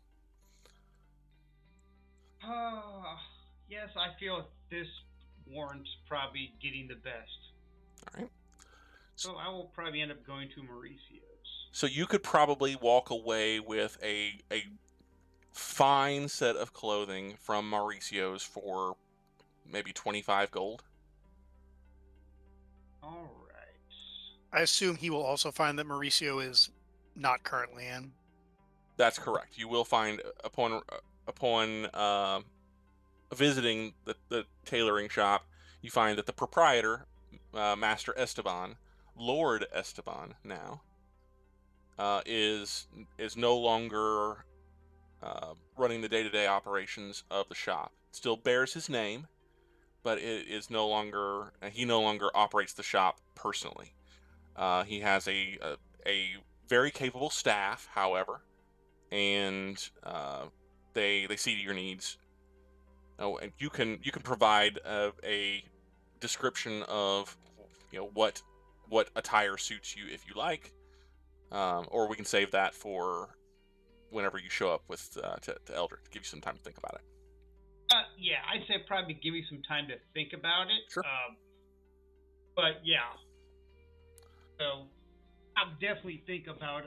Yes, I feel this warrants probably getting the best. All right. So I will probably end up going to Mauricio's. So you could probably walk away with a fine set of clothing from Mauricio's for maybe 25 gold. All right. I assume he will also find that Mauricio is not currently in. That's correct. You will find upon visiting the tailoring shop, you find that the proprietor, Master Esteban, Lord Esteban now, is no longer running the day-to-day operations of the shop. It still bears his name, but it is no longer he no longer operates the shop personally. He has a very capable staff, however, and they see to your needs. Oh, and you can provide a description of what attire suits you if you like, or we can save that for whenever you show up with to Eldrick to give you some time to think about it. Yeah, I'd say probably give me some time to think about it. Sure. But yeah, so I'll definitely think about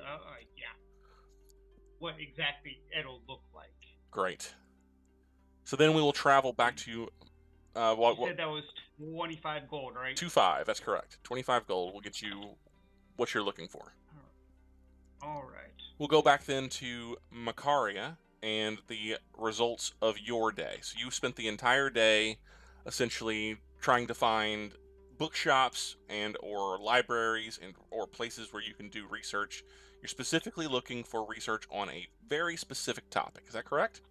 what exactly it'll look like. Great. So then we will travel back to You said that was 25 gold, right? 25. That's correct. 25 gold will get you what you're looking for. All right. We'll go back then to Makaria and the results of your day. So you spent the entire day essentially trying to find bookshops and or libraries and or places where you can do research. You're specifically looking for research on a very specific topic. Is that correct?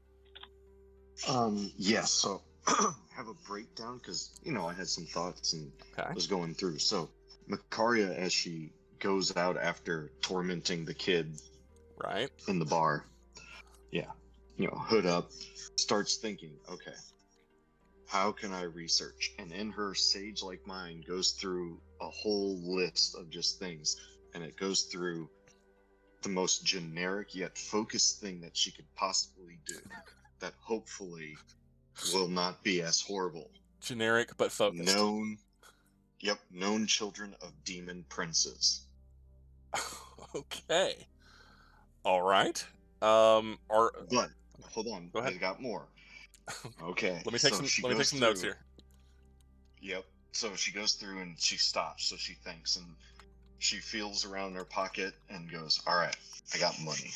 Yes. So I have a breakdown because I had some thoughts and was going through. So Makaria, as she goes out after tormenting the kid right in the bar, hood up, starts thinking, okay, how can I research? And in her sage-like mind goes through a whole list of just things, and it goes through the most generic yet focused thing that she could possibly do that hopefully will not be as horrible. Generic but focused. Known children of demon princes. Okay. All right. But hold on, Go ahead. I got more. Okay. Let me take some notes here. Yep. So she goes through and she stops. So she thinks and she feels around in her pocket and goes, "All right, I got money."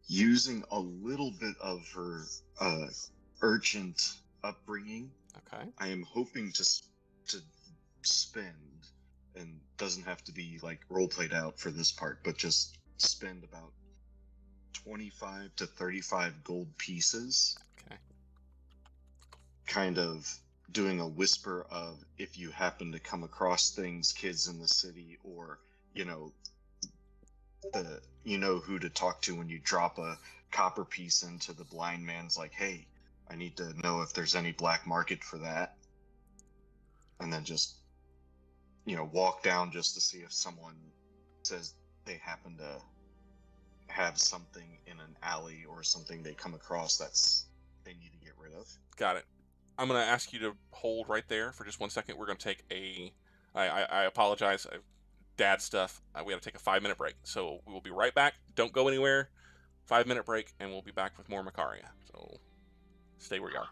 Using a little bit of her urgent upbringing, okay, I am hoping to spend, and doesn't have to be like role played out for this part, but just spend about 25 to 35 gold pieces. Okay. Kind of doing a whisper of, if you happen to come across things, kids in the city, or who to talk to when you drop a copper piece into the blind man's, like, hey, I need to know if there's any black market for that. And then just walk down just to see if someone says they happen to have something in an alley or something they come across that's they need to get rid of. Got it. I'm going to ask you to hold right there for just 1 second. We're going to take I apologize. Dad stuff. We got to take a 5-minute break. So we will be right back. Don't go anywhere. 5-minute break, and we'll be back with more Makaria. So stay where you are.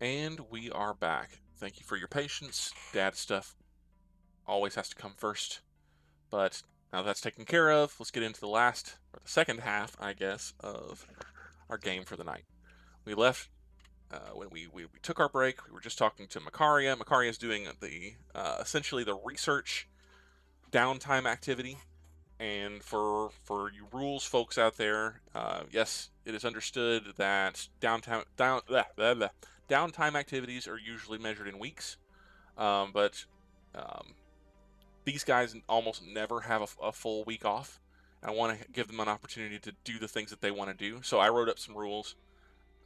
And we are back. Thank you for your patience. Dad stuff always has to come first. But now that's taken care of, let's get into the second half, I guess, of our game for the night. We left, when we took our break, we were just talking to Makaria. Makaria is doing essentially the research downtime activity. And for you rules folks out there, yes, it is understood that downtime activities are usually measured in weeks, but these guys almost never have a full week off. I want to give them an opportunity to do the things that they want to do. So I wrote up some rules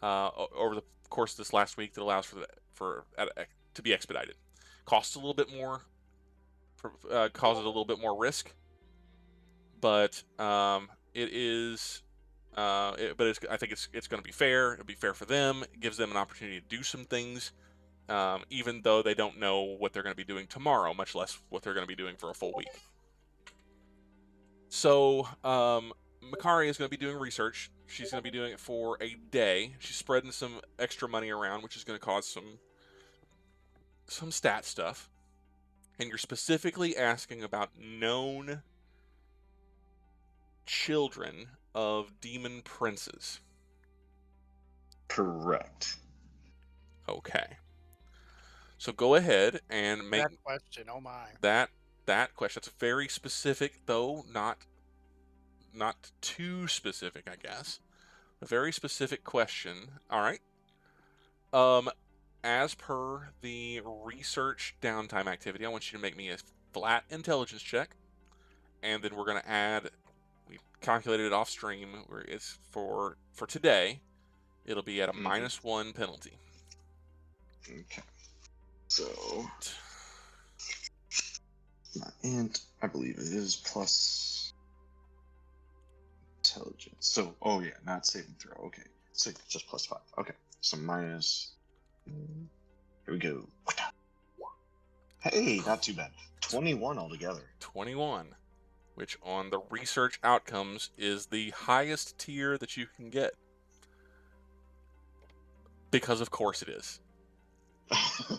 over the course of this last week that allows to be expedited. Costs a little bit more, causes a little bit more risk, but it is. I think it's going to be fair. It'll be fair for them. It gives them an opportunity to do some things, even though they don't know what they're going to be doing tomorrow, much less what they're going to be doing for a full week. So, Makaria is going to be doing research. She's going to be doing it for a day. She's spreading some extra money around, which is going to cause some stat stuff. And you're specifically asking about known children of demon princes. Correct. Okay. So go ahead and make that question. Oh my. that question. It's very specific, though not too specific, I guess. A very specific question. All right. As per the research downtime activity, I want you to make me a flat intelligence check, and then we're going to add. We calculated it off stream. Where it's for today. It'll be at a -1 penalty. Okay. So my int, I believe it is plus intelligence. So, oh yeah, not saving throw. Okay, so just +5. Okay, so minus. Here we go. Hey, not too bad. 21 altogether. 21, which on the research outcomes is the highest tier that you can get. Because of course it is.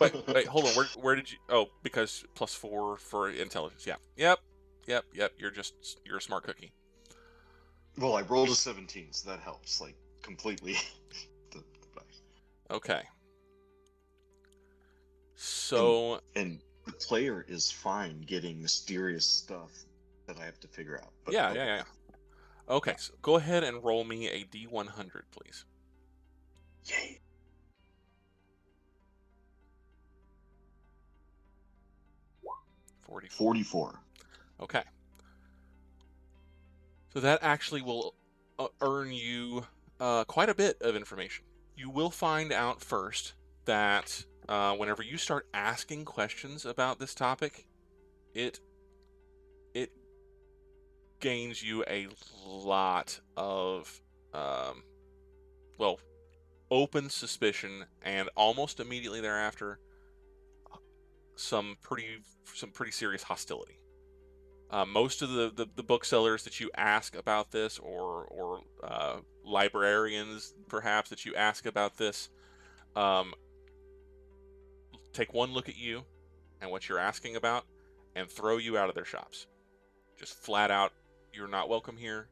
Wait, hold on. Where did you? Oh, because +4 for intelligence. Yeah. Yep. You're a smart cookie. Well, I rolled a 17, so that helps, like, completely. Okay. So. And the player is fine getting mysterious stuff that I have to figure out. But, Yeah. Okay, so go ahead and roll me a D100, please. Yay. $44. 44. Okay. So that actually will earn you quite a bit of information. You will find out first that whenever you start asking questions about this topic, it gains you a lot of open suspicion, and almost immediately thereafter some pretty serious hostility. Most of the booksellers that you ask about this, or librarians perhaps that you ask about this, take one look at you and what you're asking about and throw you out of their shops. Just flat out, you're not welcome here.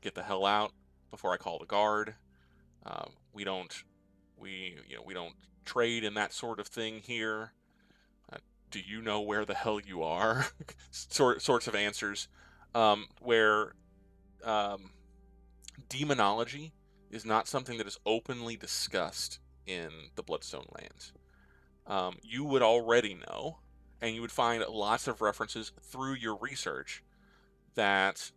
Get the hell out before I call the guard. We don't trade in that sort of thing here. Do you know where the hell you are? sorts of answers, where demonology is not something that is openly discussed in the Bloodstone lands. You would already know, and you would find lots of references through your research that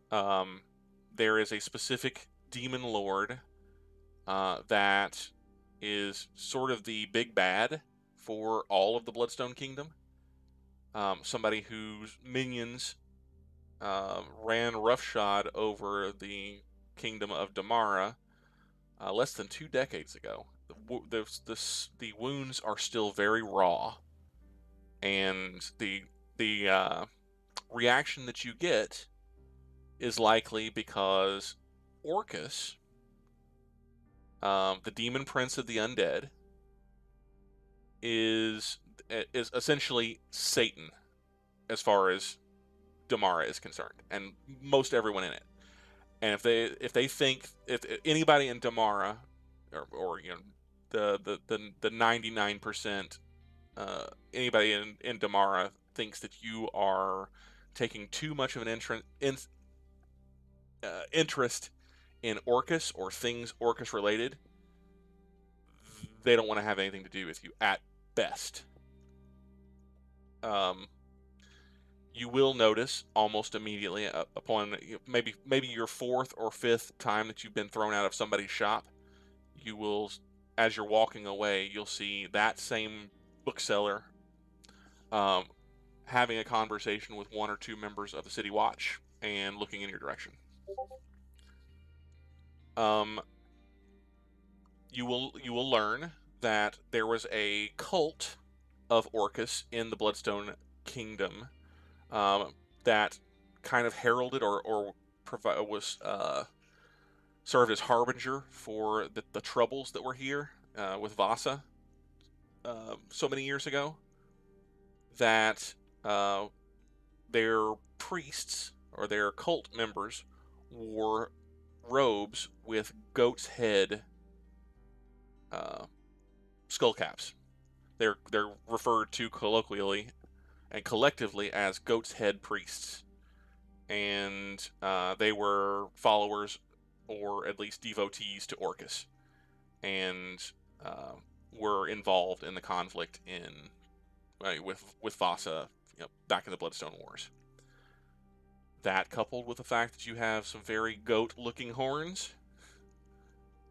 there is a specific demon lord that is sort of the big bad for all of the Bloodstone Kingdom. Somebody whose minions ran roughshod over the kingdom of Damara less than 2 decades ago. The wounds are still very raw, and the reaction that you get is likely because Orcus, the demon prince of the undead, is essentially Satan as far as Damara is concerned, and most everyone in it. And if they think if anybody in Damara, or you know the 99%, anybody in Damara thinks that you are taking too much of an interest in Orcus or things Orcus related, they don't want to have anything to do with you at best. You will notice almost immediately upon maybe your fourth or fifth time that you've been thrown out of somebody's shop, you will, as you're walking away, you'll see that same bookseller having a conversation with one or two members of the City Watch and looking in your direction. You will learn that there was a cult of Orcus in the Bloodstone Kingdom that kind of heralded or was served as harbinger for the troubles that were here with Vasa so many years ago. That their priests or their cult members wore robes with goat's head skull caps. They're referred to colloquially and collectively as goat's head priests, and they were followers or at least devotees to Orcus, and were involved in the conflict with Vasa, back in the Bloodstone Wars. That, coupled with the fact that you have some very goat-looking horns,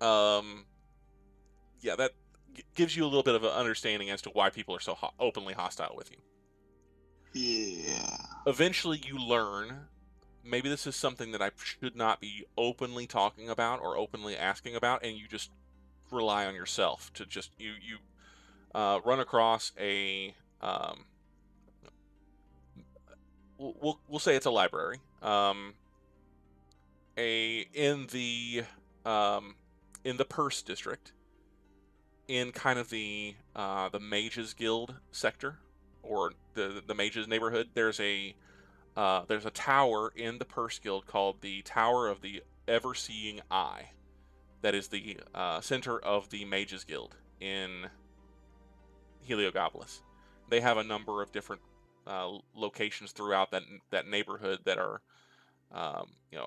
that gives you a little bit of an understanding as to why people are so openly hostile with you. Yeah. Eventually, you learn, maybe this is something that I should not be openly talking about or openly asking about, and you just rely on yourself to just you run across a we'll say it's a library, in the Purse district, in kind of the Mages Guild sector, or the Mages neighborhood. There's a tower in the Purse Guild called the Tower of the Ever-Seeing Eye. That is the center of the Mages Guild in Heliogabalus. They have a number of different locations throughout that neighborhood that are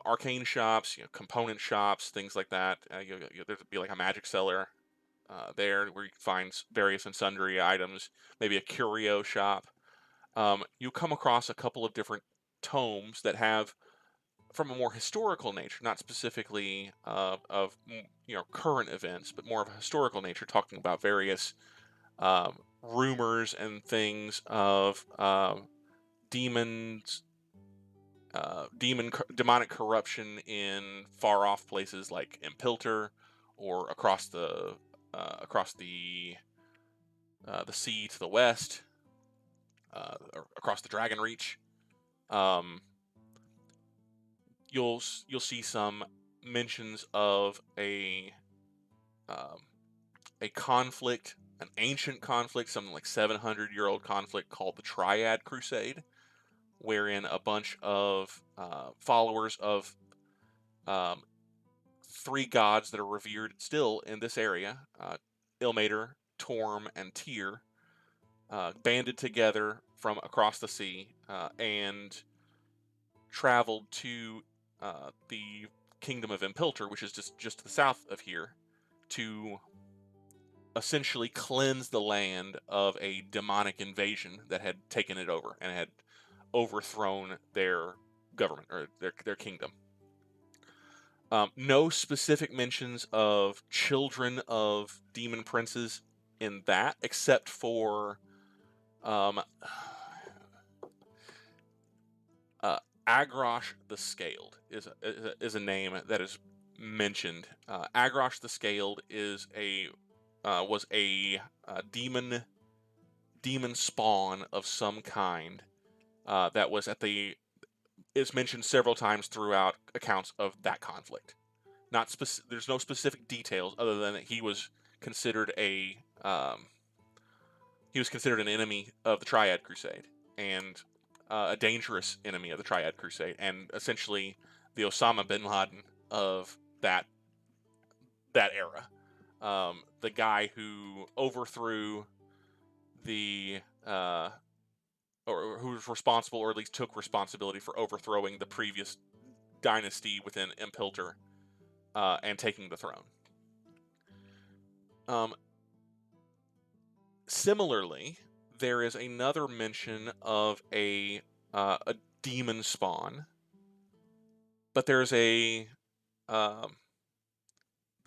arcane shops, component shops, things like that. There'd be like a magic cellar there where you can find various and sundry items, maybe a curio shop. You come across a couple of different tomes that have, from a more historical nature, not specifically of current events, but more of a historical nature, talking about various rumors and things of demonic corruption in far off places like Impilter, or across the sea to the west, or across the Dragon Reach. You'll see some mentions of a conflict, an ancient conflict, something like 700-year-old conflict called the Triad Crusade, wherein a bunch of followers of three gods that are revered still in this area, Ilmater, Torm, and Tyr, banded together from across the sea and traveled to the kingdom of Impilter, which is just to the south of here, to essentially cleanse the land of a demonic invasion that had taken it over and had overthrown their government, or their kingdom. No specific mentions of children of demon princes in that, except for Agrosh the Scaled is a name that is mentioned. Agrosh the Scaled was a demon spawn of some kind that was is mentioned several times throughout accounts of that conflict. There's no specific details other than that he was considered a he was considered an enemy of the Triad Crusade, and a dangerous enemy of the Triad Crusade, and essentially the Osama bin Laden of that era. The guy who overthrew the or who was responsible, or at least took responsibility for overthrowing the previous dynasty within Impilter and taking the throne. Similarly, there is another mention of a Demonspawn, but there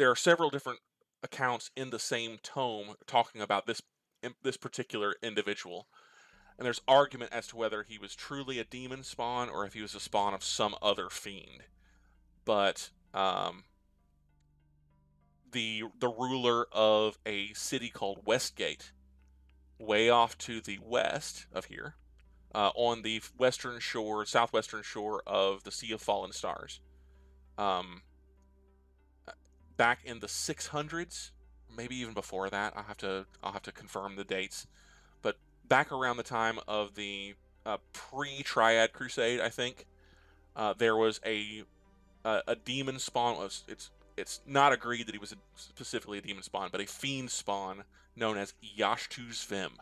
are several different accounts in the same tome talking about this particular individual, and there's argument as to whether he was truly a Demonspawn or if he was a spawn of some other fiend. But the ruler of a city called Westgate, way off to the west of here, on the southwestern shore of the Sea of Fallen Stars, back in the 600s, maybe even before that. I'll have to confirm the dates, but back around the time of the pre-Triad Crusade, I think, there was a demon spawn. It's not agreed that he was specifically a demon spawn, but a fiend spawn known as Yashtu's Vim,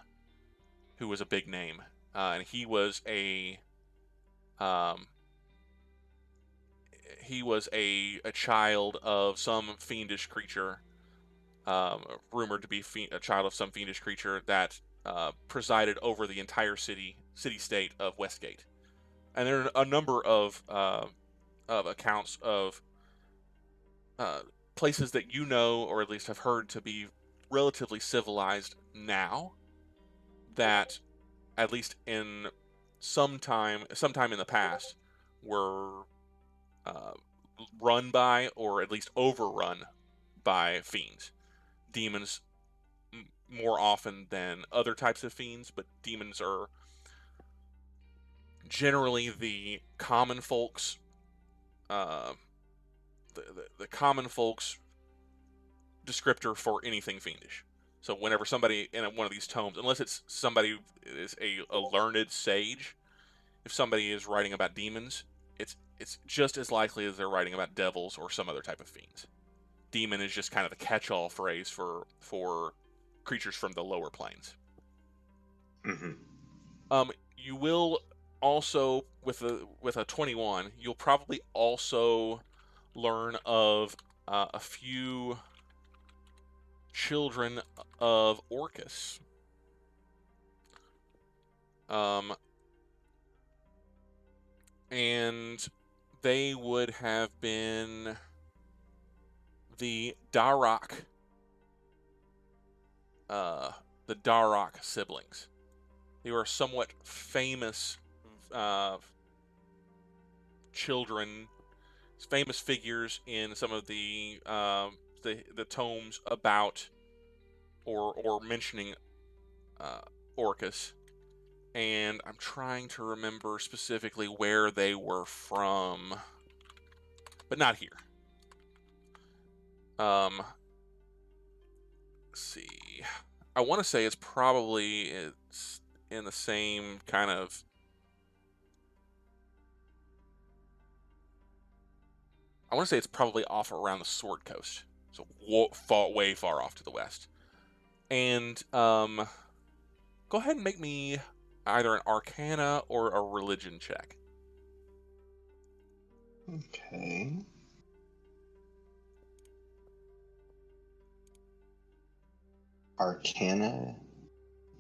who was a big name, and he was a child of some fiendish creature, rumored to be a child of some fiendish creature that presided over the entire city-state of Westgate. And there are a number of accounts of places that you know, or at least have heard to be relatively civilized now, that at least in sometime in the past were run by, or at least overrun by, fiends. Demons more often than other types of fiends, but demons are generally the common folks, the common folks descriptor for anything fiendish. So whenever somebody in one of these tomes, unless it's somebody who is a learned sage, if somebody is writing about demons, it's just as likely as they're writing about devils or some other type of fiends. Demon is just kind of the catch-all phrase for creatures from the lower planes. Mm-hmm. You will also, with a 21, you'll probably also learn of a few children of Orcus. And they would have been the Draugg, siblings. They were somewhat famous children, famous figures in some of the tomes about or mentioning Orcus. And I'm trying to remember specifically where they were from, but not here. Let's see. I want to say it's in the same kind of. I want to say it's probably off around the Sword Coast, so way far off to the west. And go ahead and make me either an Arcana or a Religion check. Okay. Arcana,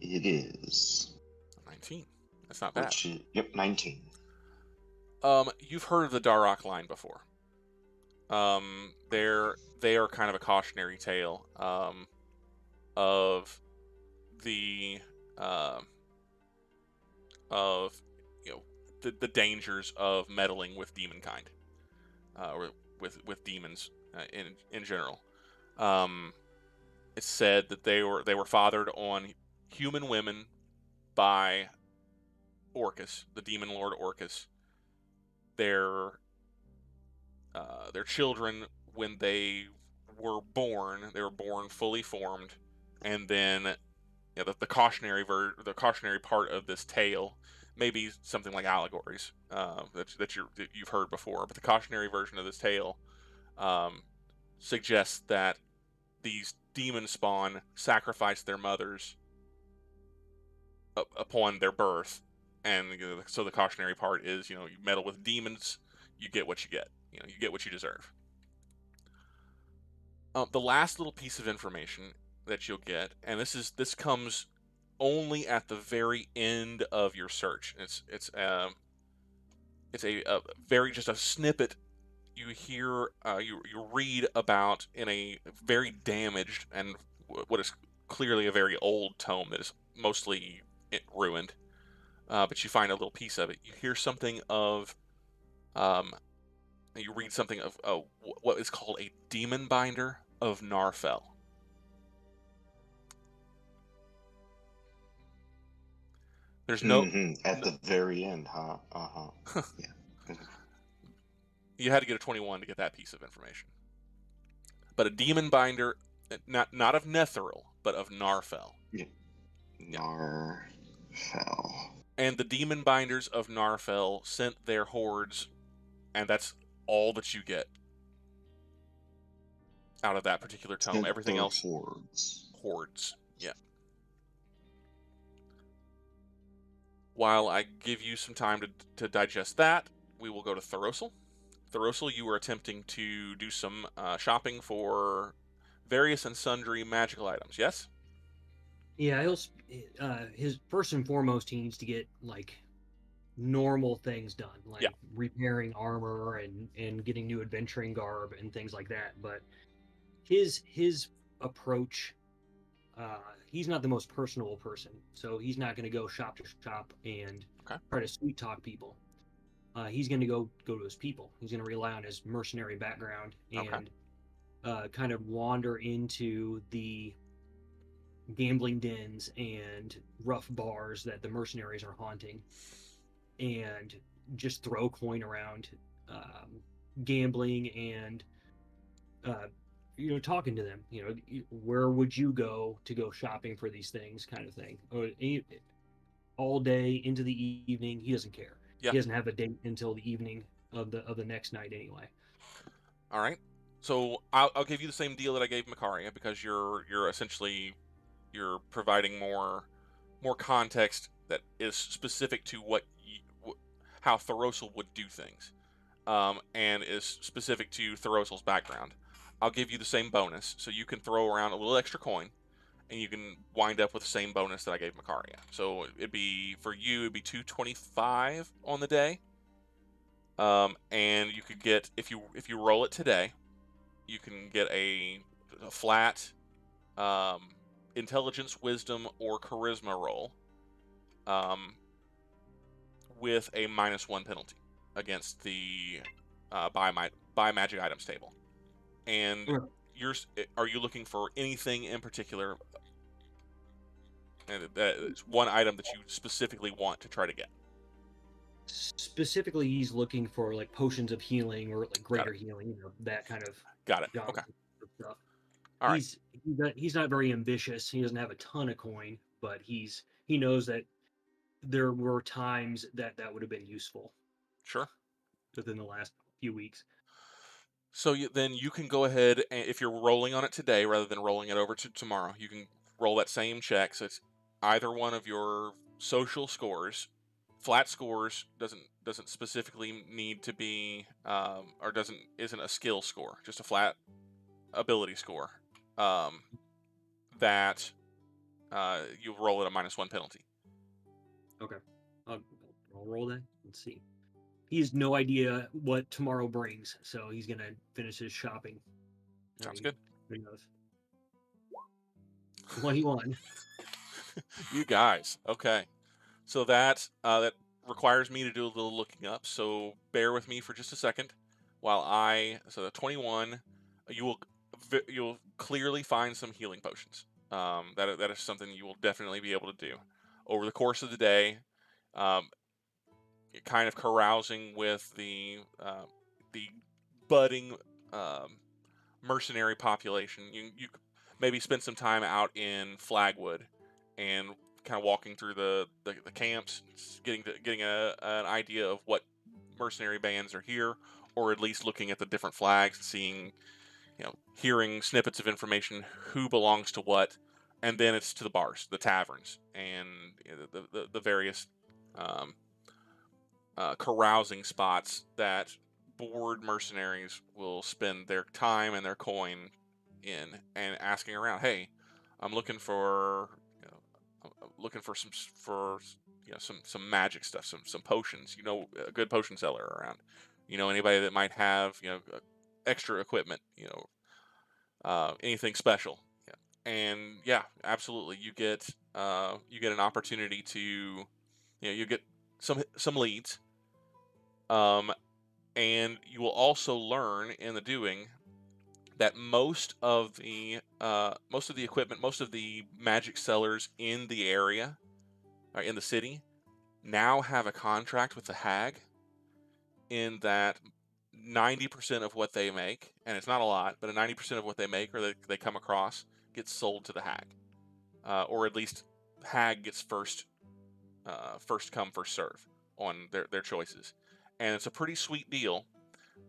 it is. 19. That's not bad. Yep, 19. You've heard of the Draugg line before. They are kind of a cautionary tale of the the dangers of meddling with demonkind, or with demons in general. It's said that they were fathered on human women by Orcus, the demon lord Orcus. Their children, when they were born fully formed, and then the cautionary the cautionary part of this tale may be something like allegories that you've heard before, but the cautionary version of this tale suggests that these Demonspawn sacrificed their mothers upon their birth, and so the cautionary part is, you meddle with demons, you get what you get. You get what you deserve. The last little piece of information that you'll get, and this comes only at the very end of your search. It's a very just a snippet you hear, you read about in a very damaged and what is clearly a very old tome that is mostly ruined. But you find a little piece of it. You hear something of, you read something of what is called a demon binder of Narfell. There's no at the very end, huh? Yeah. You had to get a 21 to get that piece of information. But a demon binder, not of Netheril, but of Narfell. Yeah. Narfell. And the demon binders of Narfell sent their hordes, and that's all that you get out of that particular tome. Sent Everything else, hordes. Yeah. While I give you some time to digest that, we will go to Thoros'l. Thoros'l, you were attempting to do some shopping for various and sundry magical items, yes? Yeah, his first and foremost, he needs to get like normal things done, like repairing armor and getting new adventuring garb and things like that. But his approach, he's not the most personable person, so he's not going to go shop to shop and try to sweet talk people. He's going to go to his people. He's going to rely on his mercenary background and kind of wander into the gambling dens and rough bars that the mercenaries are haunting, and just throw coin around, gambling and talking to them. Where would you go to go shopping for these things, kind of thing. All day into the evening, he doesn't care. He doesn't have a date until the evening of the next night anyway. All right. So I'll give you the same deal that I gave Makaria, because you're essentially providing more context that is specific to how Thoros'l would do things, and is specific to Thoros'l's background. I'll give you the same bonus, so you can throw around a little extra coin, and you can wind up with the same bonus that I gave Makaria. So it'd be 225 on the day, and you could get, if you roll it today, you can get a flat intelligence, wisdom, or charisma roll, with a -1 penalty against the buy magic items table. And are you looking for anything in particular? And it's one item that you specifically want to try to get. Specifically, he's looking for like potions of healing or like greater healing, that kind of. Got it. Okay. Stuff. All right. He's not very ambitious. He doesn't have a ton of coin, but he knows that there were times that would have been useful. Sure. Within the last few weeks. So then you can go ahead, and if you're rolling on it today rather than rolling it over to tomorrow, you can roll that same check. So it's either one of your social scores. Flat scores doesn't specifically need to be, or isn't a skill score, just a flat ability score. That you roll at a -1 penalty. Okay, I'll roll that. Let's see. He has no idea what tomorrow brings, so he's gonna finish his shopping. Sounds good. Who knows? 21. You guys, okay. So that requires me to do a little looking up. So bear with me for just a second while so the 21, you'll clearly find some healing potions. That is something you will definitely be able to do over the course of the day. Kind of carousing with the budding mercenary population. You maybe spend some time out in Flagwood and kind of walking through the camps, getting an idea of what mercenary bands are here, or at least looking at the different flags and seeing, hearing snippets of information, who belongs to what, and then it's to the bars, the taverns, and the various carousing spots that bored mercenaries will spend their time and their coin in, and asking around, hey, I'm looking for some magic stuff, some potions, a good potion seller around, anybody that might have extra equipment, anything special. And yeah, absolutely, you get an opportunity to, you get some leads, and you will also learn in the doing that most of the equipment, most of the magic sellers in the area, or in the city, now have a contract with the Hag, in that 90% of what they make, and it's not a lot, but 90% of what they make or they come across gets sold to the Hag, or at least Hag gets first come, first serve on their choices, and it's a pretty sweet deal,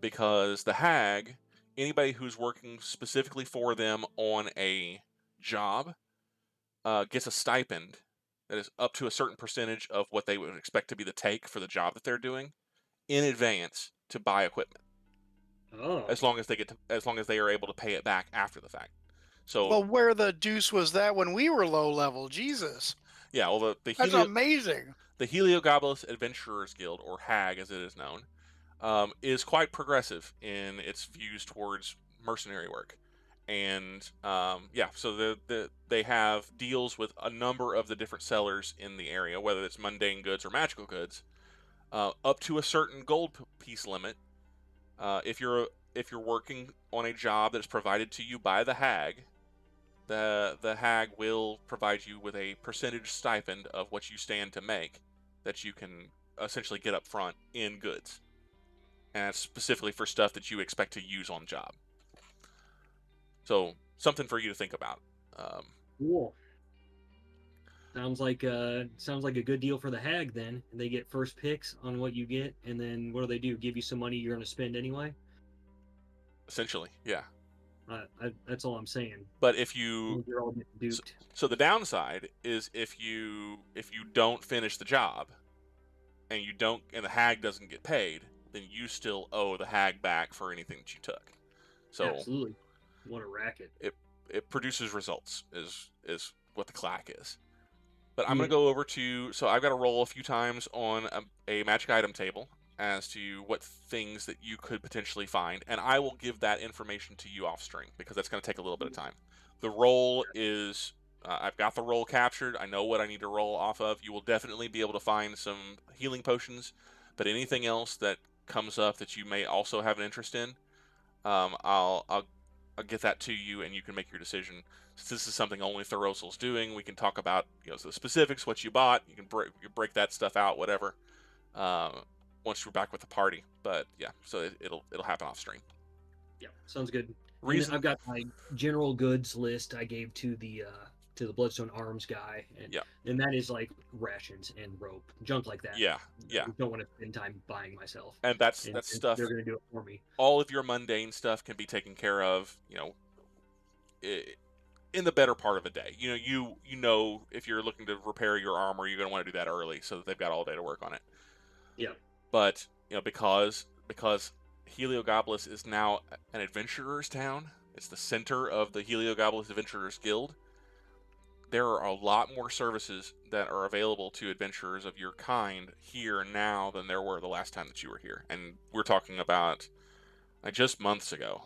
because the Hag, anybody who's working specifically for them on a job, gets a stipend that is up to a certain percentage of what they would expect to be the take for the job that they're doing in advance to buy equipment. Oh. As long as they are able to pay it back after the fact. So, well, where the deuce was that when we were low level? Jesus. Yeah, well, That's amazing. The Heliogabalus Adventurers Guild, or HAG as it is known, is quite progressive in its views towards mercenary work. And so they have deals with a number of the different sellers in the area, whether it's mundane goods or magical goods, up to a certain gold piece limit. If you're working on a job that is provided to you by the Hag, the Hag will provide you with a percentage stipend of what you stand to make, that you can essentially get up front in goods, and it's specifically for stuff that you expect to use on job. So something for you to think about. Cool. Sounds like a good deal for the Hag then. They get first picks on what you get, and then what do? Give you some money you're going to spend anyway? Essentially, yeah. That's all I'm saying. But if you, you're all getting duped. So the downside is if you don't finish the job, and the Hag doesn't get paid, then you still owe the Hag back for anything that you took. So absolutely, what a racket! It produces results is what the clack is. But I'm going to go over to, so I've got to roll a few times on a magic item table as to what things that you could potentially find, and I will give that information to you off stream, because that's going to take a little bit of time. The roll is, I've got the roll captured. I know what I need to roll off of. You will definitely be able to find some healing potions, but anything else that comes up that you may also have an interest in, I'll get that to you, and you can make your decision. Since this is something only Thoros'l's doing, we can talk about the specifics, what you bought. You can break that stuff out, whatever. Once you're back with the party, but yeah, so it'll happen off stream. Yeah, sounds good. I've got my general goods list I gave to the Bloodstone Arms guy, and that is like rations and rope, junk like that. Yeah. I don't want to spend time buying myself. And that's stuff they're going to do it for me. All of your mundane stuff can be taken care of, in the better part of a day. You know if you're looking to repair your armor, you're going to want to do that early so that they've got all day to work on it. Yeah. But because Heliogabalus is now an adventurer's town, it's the center of the Heliogabalus Adventurers Guild. There are a lot more services that are available to adventurers of your kind here now than there were the last time that you were here. And we're talking about just months ago.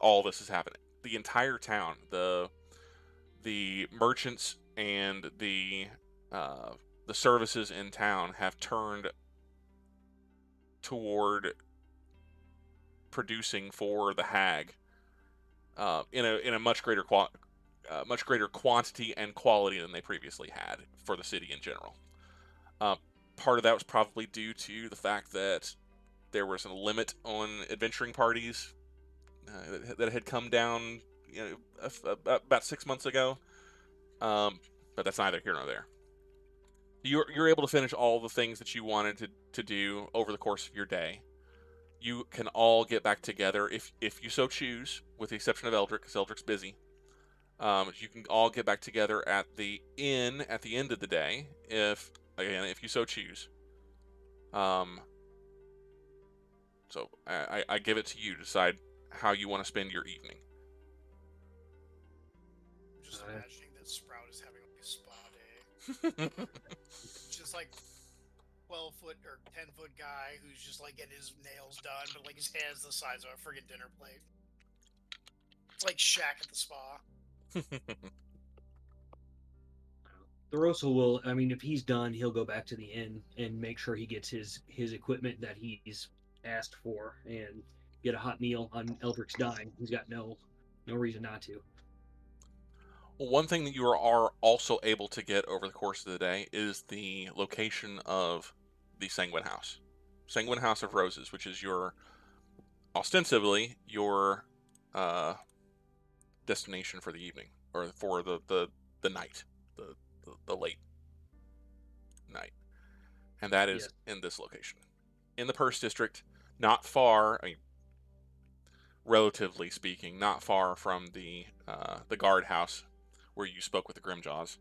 All this is happening. The entire town, the merchants and the services in town have turned toward producing for the Hag in a much greater quantity and quality than they previously had for the city in general. Part of that was probably due to the fact that there was a limit on adventuring parties that had come down about 6 months ago. but that's neither here nor there. You're able to finish all the things that you wanted to do over the course of your day. You can all get back together if you so choose, with the exception of Eldrick, because Eldrick's busy. You can all get back together at the inn at the end of the day, if you so choose. So I give it to you to decide how you want to spend your evening. Just imagining that Sprout is having like a spa day. Just like 12-foot or 10-foot guy who's just like getting his nails done, but like his hand's the size of a friggin' dinner plate. It's like Shaq at the spa. Thoros'l will, I mean, if he's done, he'll go back to the inn and make sure he gets his equipment that he's asked for and get a hot meal on Eldrick's dime. He's got no reason not to. Well, one thing that you are also able to get over the course of the day is the location of the Sanguine House. Sanguine House of Roses, which is ostensibly your destination for the evening, or for the night, the late night. And that is in this location. In the Purse District, not far, I mean, relatively speaking, not far from the guardhouse where you spoke with the Grimjaws,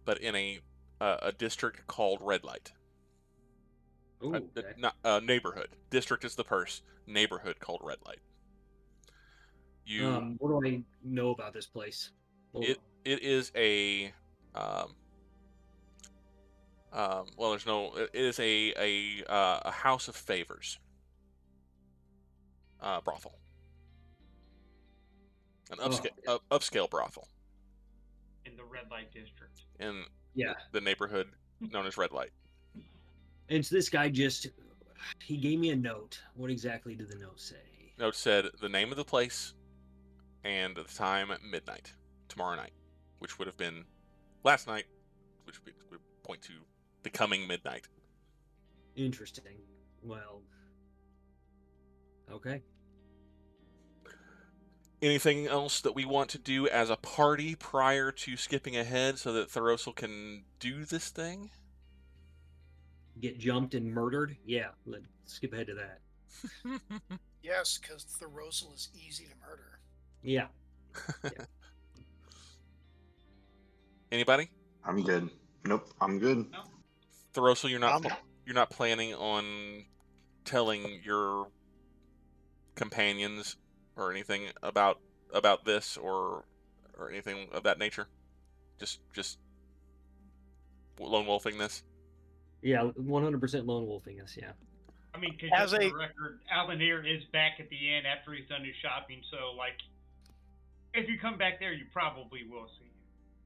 but in a district called Red Light. Ooh, okay. Neighborhood. District is the Purse. Neighborhood called Red Light. What do I know about this place? It is a it is a house of favors. Brothel. An upscale brothel. In the Red Light District. In the neighborhood known as Red Light. And so this guy he gave me a note. What exactly did the note say? Note said the name of the place and the time at midnight, tomorrow night, which would have been last night, which would point to the coming midnight. Interesting. Well, okay. Anything else that we want to do as a party prior to skipping ahead so that Thoros'l can do this thing? Get jumped and murdered? Yeah, let's skip ahead to that. Yes, because Thoros'l is easy to murder. Yeah. Anybody? I'm good. Nope, I'm good. No. Thoros'l, you're not planning on telling your companions or anything about this or anything of that nature? Just lone wolfing this? Yeah, 100% lone wolfing us, yeah. I mean, because for the record, Alanere is back at the inn after he's done his shopping, so, like, if you come back there, you probably will see him.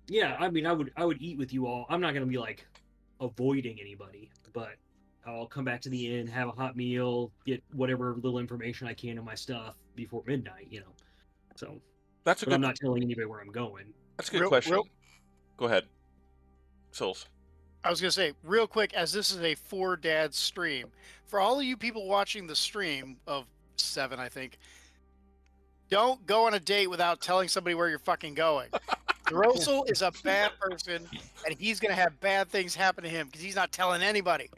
Yeah, I mean, I would eat with you all. I'm not going to be, like, avoiding anybody, but I'll come back to the inn, have a hot meal, get whatever little information I can of my stuff before midnight, you know. So, I'm not telling anybody where I'm going. That's a good question. Go ahead. Souls. I was going to say, real quick, as this is a 4-dad stream, for all of you people watching the stream of 7, I think, don't go on a date without telling somebody where you're fucking going. Thoros'l is a bad person, and he's going to have bad things happen to him because he's not telling anybody.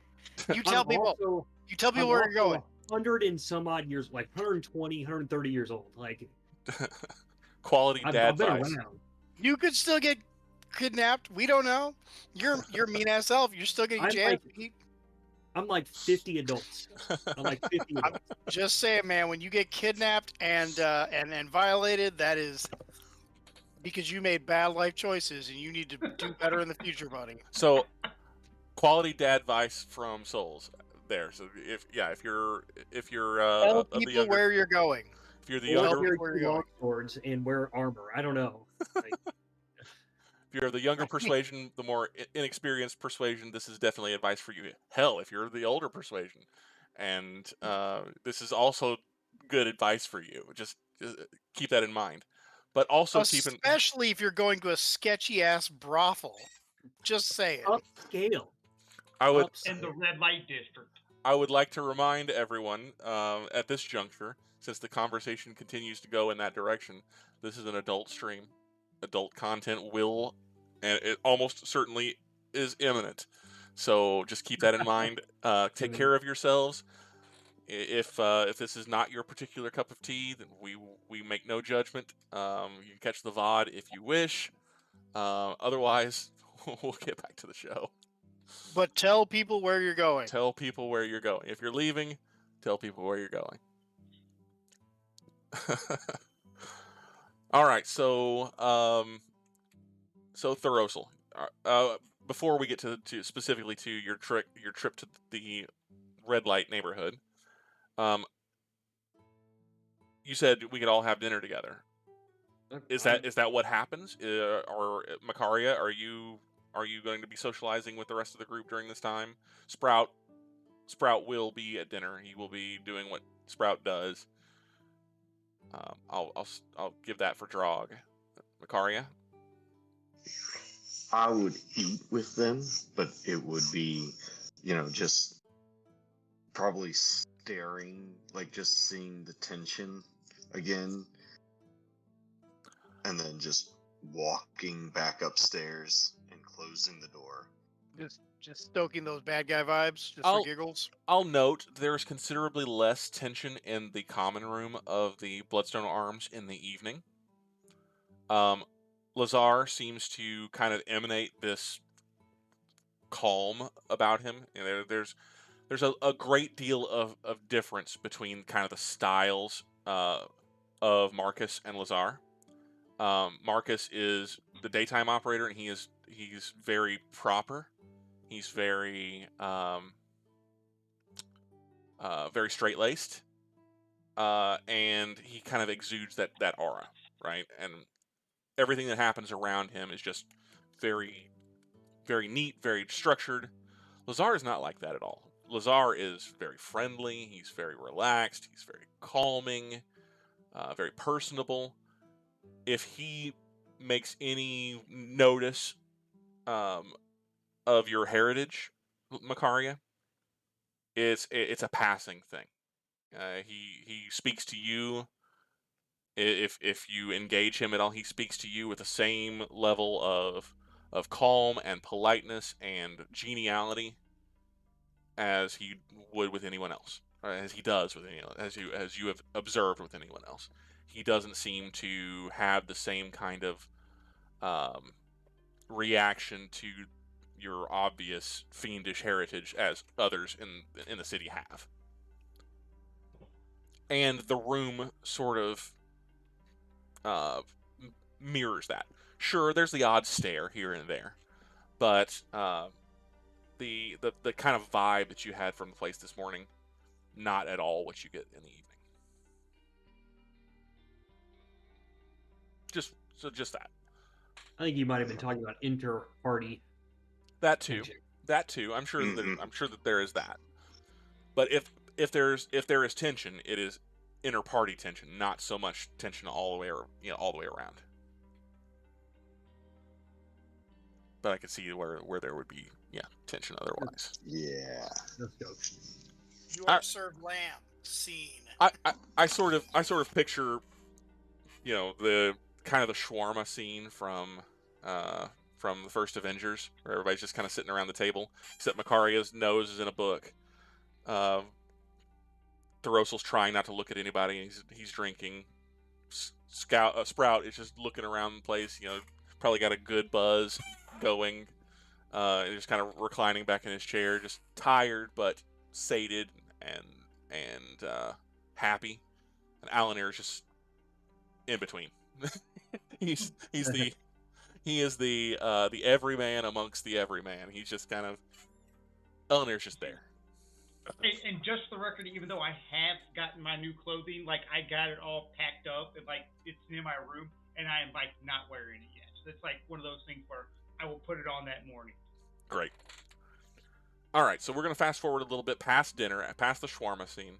You tell people where you're going. 100 and some odd years, like 120, 130 years old. Like, quality dad advice. You could still get kidnapped. We don't know. You're mean ass self. You're still getting jammed. I'm like 50 adults. I'm like 50 adults. I'm just saying, man, when you get kidnapped and violated, that is because you made bad life choices and you need to do better in the future, buddy. So, quality dad advice from Souls there. So if you're tell people where you're going. If you're the younger long swords and wear armor, I don't know. Like, if you're the younger persuasion, the more inexperienced persuasion, this is definitely advice for you. Hell, if you're the older persuasion, and this is also good advice for you. Just keep that in mind. But also especially if you're going to a sketchy ass brothel. Just saying. Upscale. In the Red Light District. I would like to remind everyone at this juncture, since the conversation continues to go in that direction, this is an adult stream. Adult content will and it almost certainly is imminent. So just keep that in mind. Take care of yourselves. If this is not your particular cup of tea, then we make no judgment. You can catch the VOD if you wish. Otherwise, we'll get back to the show. But tell people where you're going. Tell people where you're going. If you're leaving, tell people where you're going. All right, so Thoros'l, before we get to specifically to your trip to the red light neighborhood, you said we could all have dinner together. Is that what happens? Or Makaria, are you going to be socializing with the rest of the group during this time? Sprout will be at dinner. He will be doing what Sprout does. I'll give that for Draugg. Makaria? I would eat with them, but it would be, just probably staring, like just seeing the tension again, and then just walking back upstairs and closing the door. Just stoking those bad guy vibes, just I'll- for giggles. I'll note there's considerably less tension in the common room of the Bloodstone Arms in the evening. Lazar seems to kind of emanate this calm about him. There's a great deal of difference between kind of the styles of Marcus and Lazar. Marcus is the daytime operator, and he's very proper. He's very very straight-laced, and he kind of exudes that aura, right? And everything that happens around him is just very, very neat, very structured. Lazar is not like that at all. Lazar is very friendly. He's very relaxed. He's very calming, very personable. If he makes any notice of your heritage, Makaria, it's a passing thing. He speaks to you. If you engage him at all, he speaks to you with the same level of calm and politeness and geniality as he would with anyone else, or as he does with anyone, as you have observed with anyone else. He doesn't seem to have the same kind of reaction to your obvious fiendish heritage as others in the city have. And the room sort of mirrors that. Sure, there's the odd stare here and there, but the kind of vibe that you had from the place this morning, not at all what you get in the evening. Just that. I think you might have been talking about inter-party. That too. tension. That too. I'm sure that there is that. But if there is tension, it is inter-party tension, not so much tension all the way around. But I could see where there would be tension otherwise. Yeah. Let's go. You are served lamb. Scene. I sort of picture, the kind of the shawarma scene from the first Avengers, where everybody's just kind of sitting around the table, except Makaria's nose is in a book. Thoros'l's trying not to look at anybody, and he's drinking. Sprout is just looking around the place, probably got a good buzz going, and just kind of reclining back in his chair, just tired but sated and happy. And Alanere is just in between. He is the everyman amongst the everyman. He's just kind of Alanere's just there. And just the record, even though I have gotten my new clothing, like I got it all packed up and like it's in my room, and I am like not wearing it yet. So it's like one of those things where I will put it on that morning. Great. All right, so we're gonna fast forward a little bit past dinner, past the shawarma scene.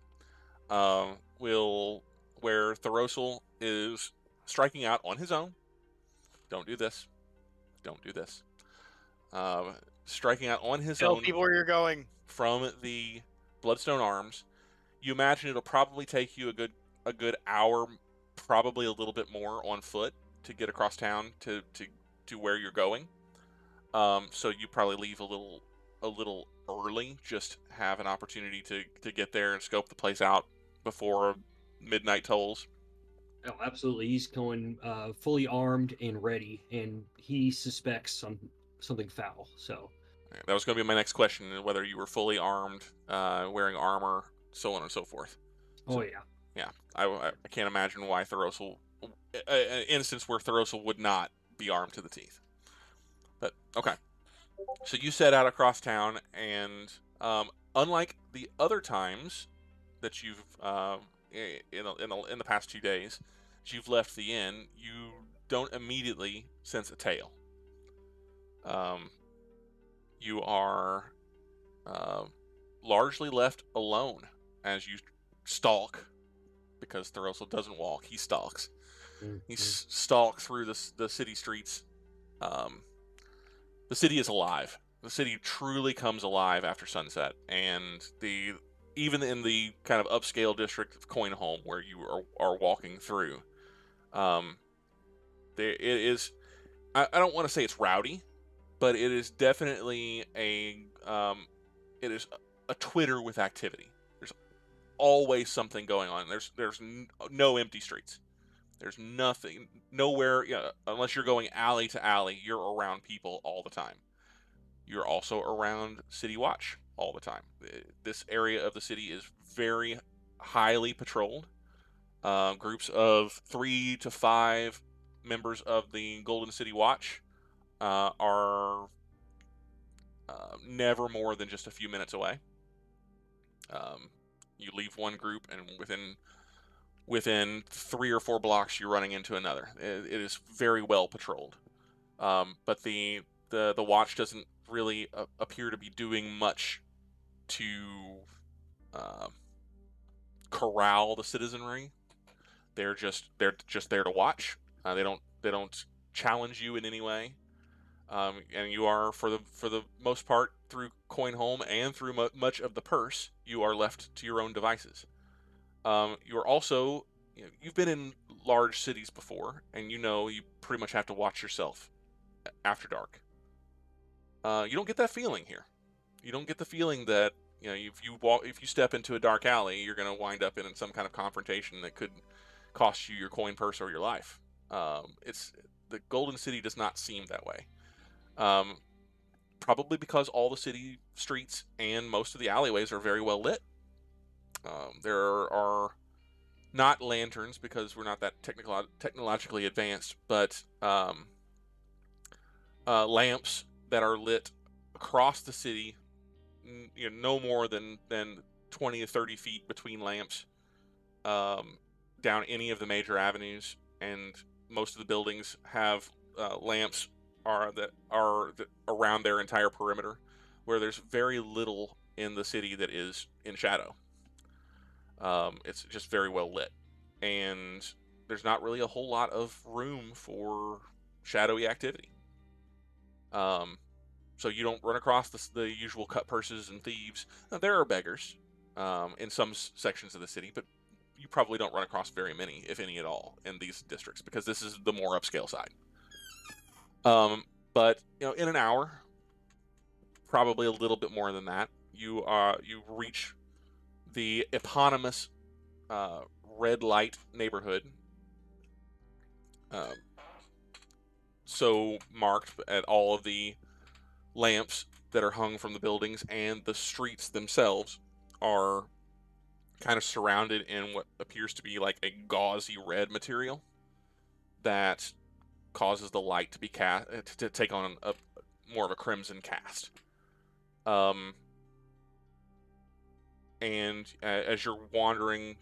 Where Thoros'l is striking out on his own. Don't do this. Don't do this. Striking out on his Tell own people where you're going. from the Bloodstone Arms. You imagine it'll probably take you a good hour, probably a little bit more on foot to get across town to where you're going. So you probably leave a little early, just have an opportunity to get there and scope the place out before midnight tolls. Oh, absolutely. He's going fully armed and ready, and he suspects something foul. So That was going to be my next question: whether you were fully armed, wearing armor, so on and so forth. oh yeah. Yeah, I can't imagine why Thoros'l, an instance where Thoros'l would not be armed to the teeth. But okay, so you set out across town, and unlike the other times that you've in the past 2 days, that you've left the inn, you don't immediately sense a tail. You are largely left alone as you stalk, because Thoros'l doesn't walk; he stalks. He stalks through the city streets. The city is alive. The city truly comes alive after sunset, and even in the kind of upscale district of Coinholm where you are walking through, it is. I don't want to say it's rowdy, but it is definitely it is a Twitter with activity. There's always something going on. There's no empty streets. There's nothing, nowhere, unless you're going alley to alley, you're around people all the time. You're also around City Watch all the time. This area of the city is very highly patrolled. Groups of 3 to 5 members of the Golden City Watch are never more than just a few minutes away. You leave one group, and within 3 or 4 blocks, you're running into another. It is very well patrolled, but the watch doesn't really appear to be doing much to corral the citizenry. They're just there to watch. They don't challenge you in any way. And you are, for the most part, through Coinholm and through much of the purse, you are left to your own devices. You are also, you've been in large cities before, and you pretty much have to watch yourself after dark. You don't get that feeling here. You don't get the feeling that if you step into a dark alley, you're going to wind up in some kind of confrontation that could cost you your coin purse or your life. The Golden City does not seem that way. Probably because all the city streets and most of the alleyways are very well lit. There are not lanterns, because we're not that technologically advanced, but lamps that are lit across the city. No more than 20 to 30 feet between lamps, down any of the major avenues, and most of the buildings have lamps that are around their entire perimeter, where there's very little in the city that is in shadow. It's just very well lit, and there's not really a whole lot of room for shadowy activity. So you don't run across the usual cut purses and thieves. Now, there are beggars in some sections of the city, but you probably don't run across very many, if any at all, in these districts, because this is the more upscale side. But in an hour, probably a little bit more than that, you reach the eponymous red light neighborhood, so marked at all of the lamps that are hung from the buildings, and the streets themselves are kind of surrounded in what appears to be like a gauzy red material that causes the light to be to take on more of a crimson cast. And as you're walking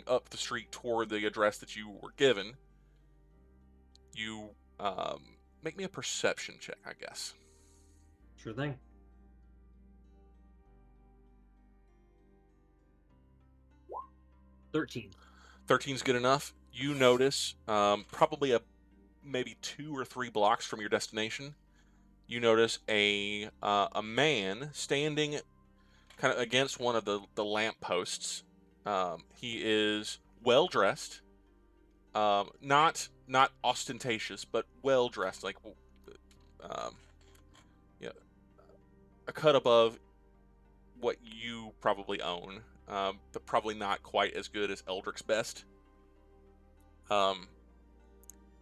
up the street toward the address that you were given, you make me a perception check, I guess. Sure thing. 13. 13's good enough. You notice, probably maybe 2 or 3 blocks from your destination, you notice a man standing kind of against one of the lamp posts. He is well dressed, not ostentatious, but well dressed, like yeah, a cut above what you probably own, but probably not quite as good as Eldrick's best.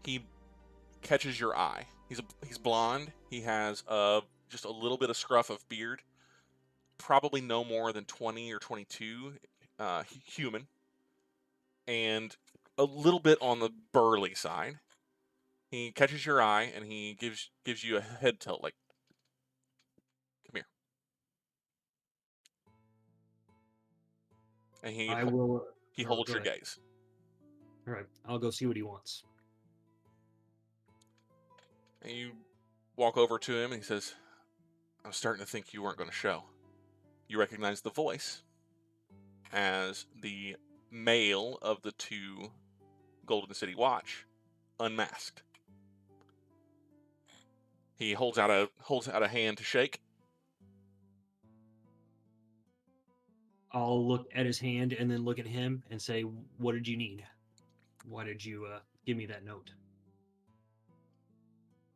He catches your eye. He's blonde. He has just a little bit of scruff of beard. Probably no more than 20 or 22, human, and a little bit on the burly side. He catches your eye and he gives you a head tilt, like, "Come here." And I will. he Oh, holds go your ahead. gaze. All right, I'll go see what he wants. And you walk over to him and he says, "I was starting to think you weren't going to show." You recognize the voice as the male of the two Golden City Watch, unmasked. He holds out a hand to shake. I'll look at his hand and then look at him and say, "What did you need? Why did you give me that note?"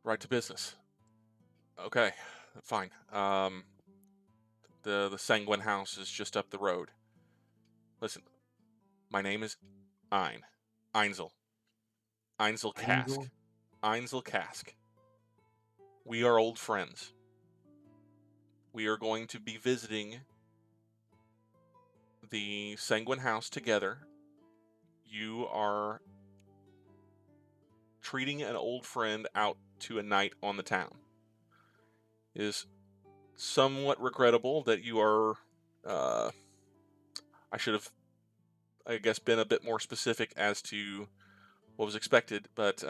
Right to business. Okay, fine. The Sanguine House is just up the road. Listen, my name is Einzel Cask. Angel? Einzel Cask. We are old friends. We are going to be visiting the Sanguine House together. You are treating an old friend out to a night on the town. It is somewhat regrettable that you are, I should have, I guess, been a bit more specific as to what was expected, but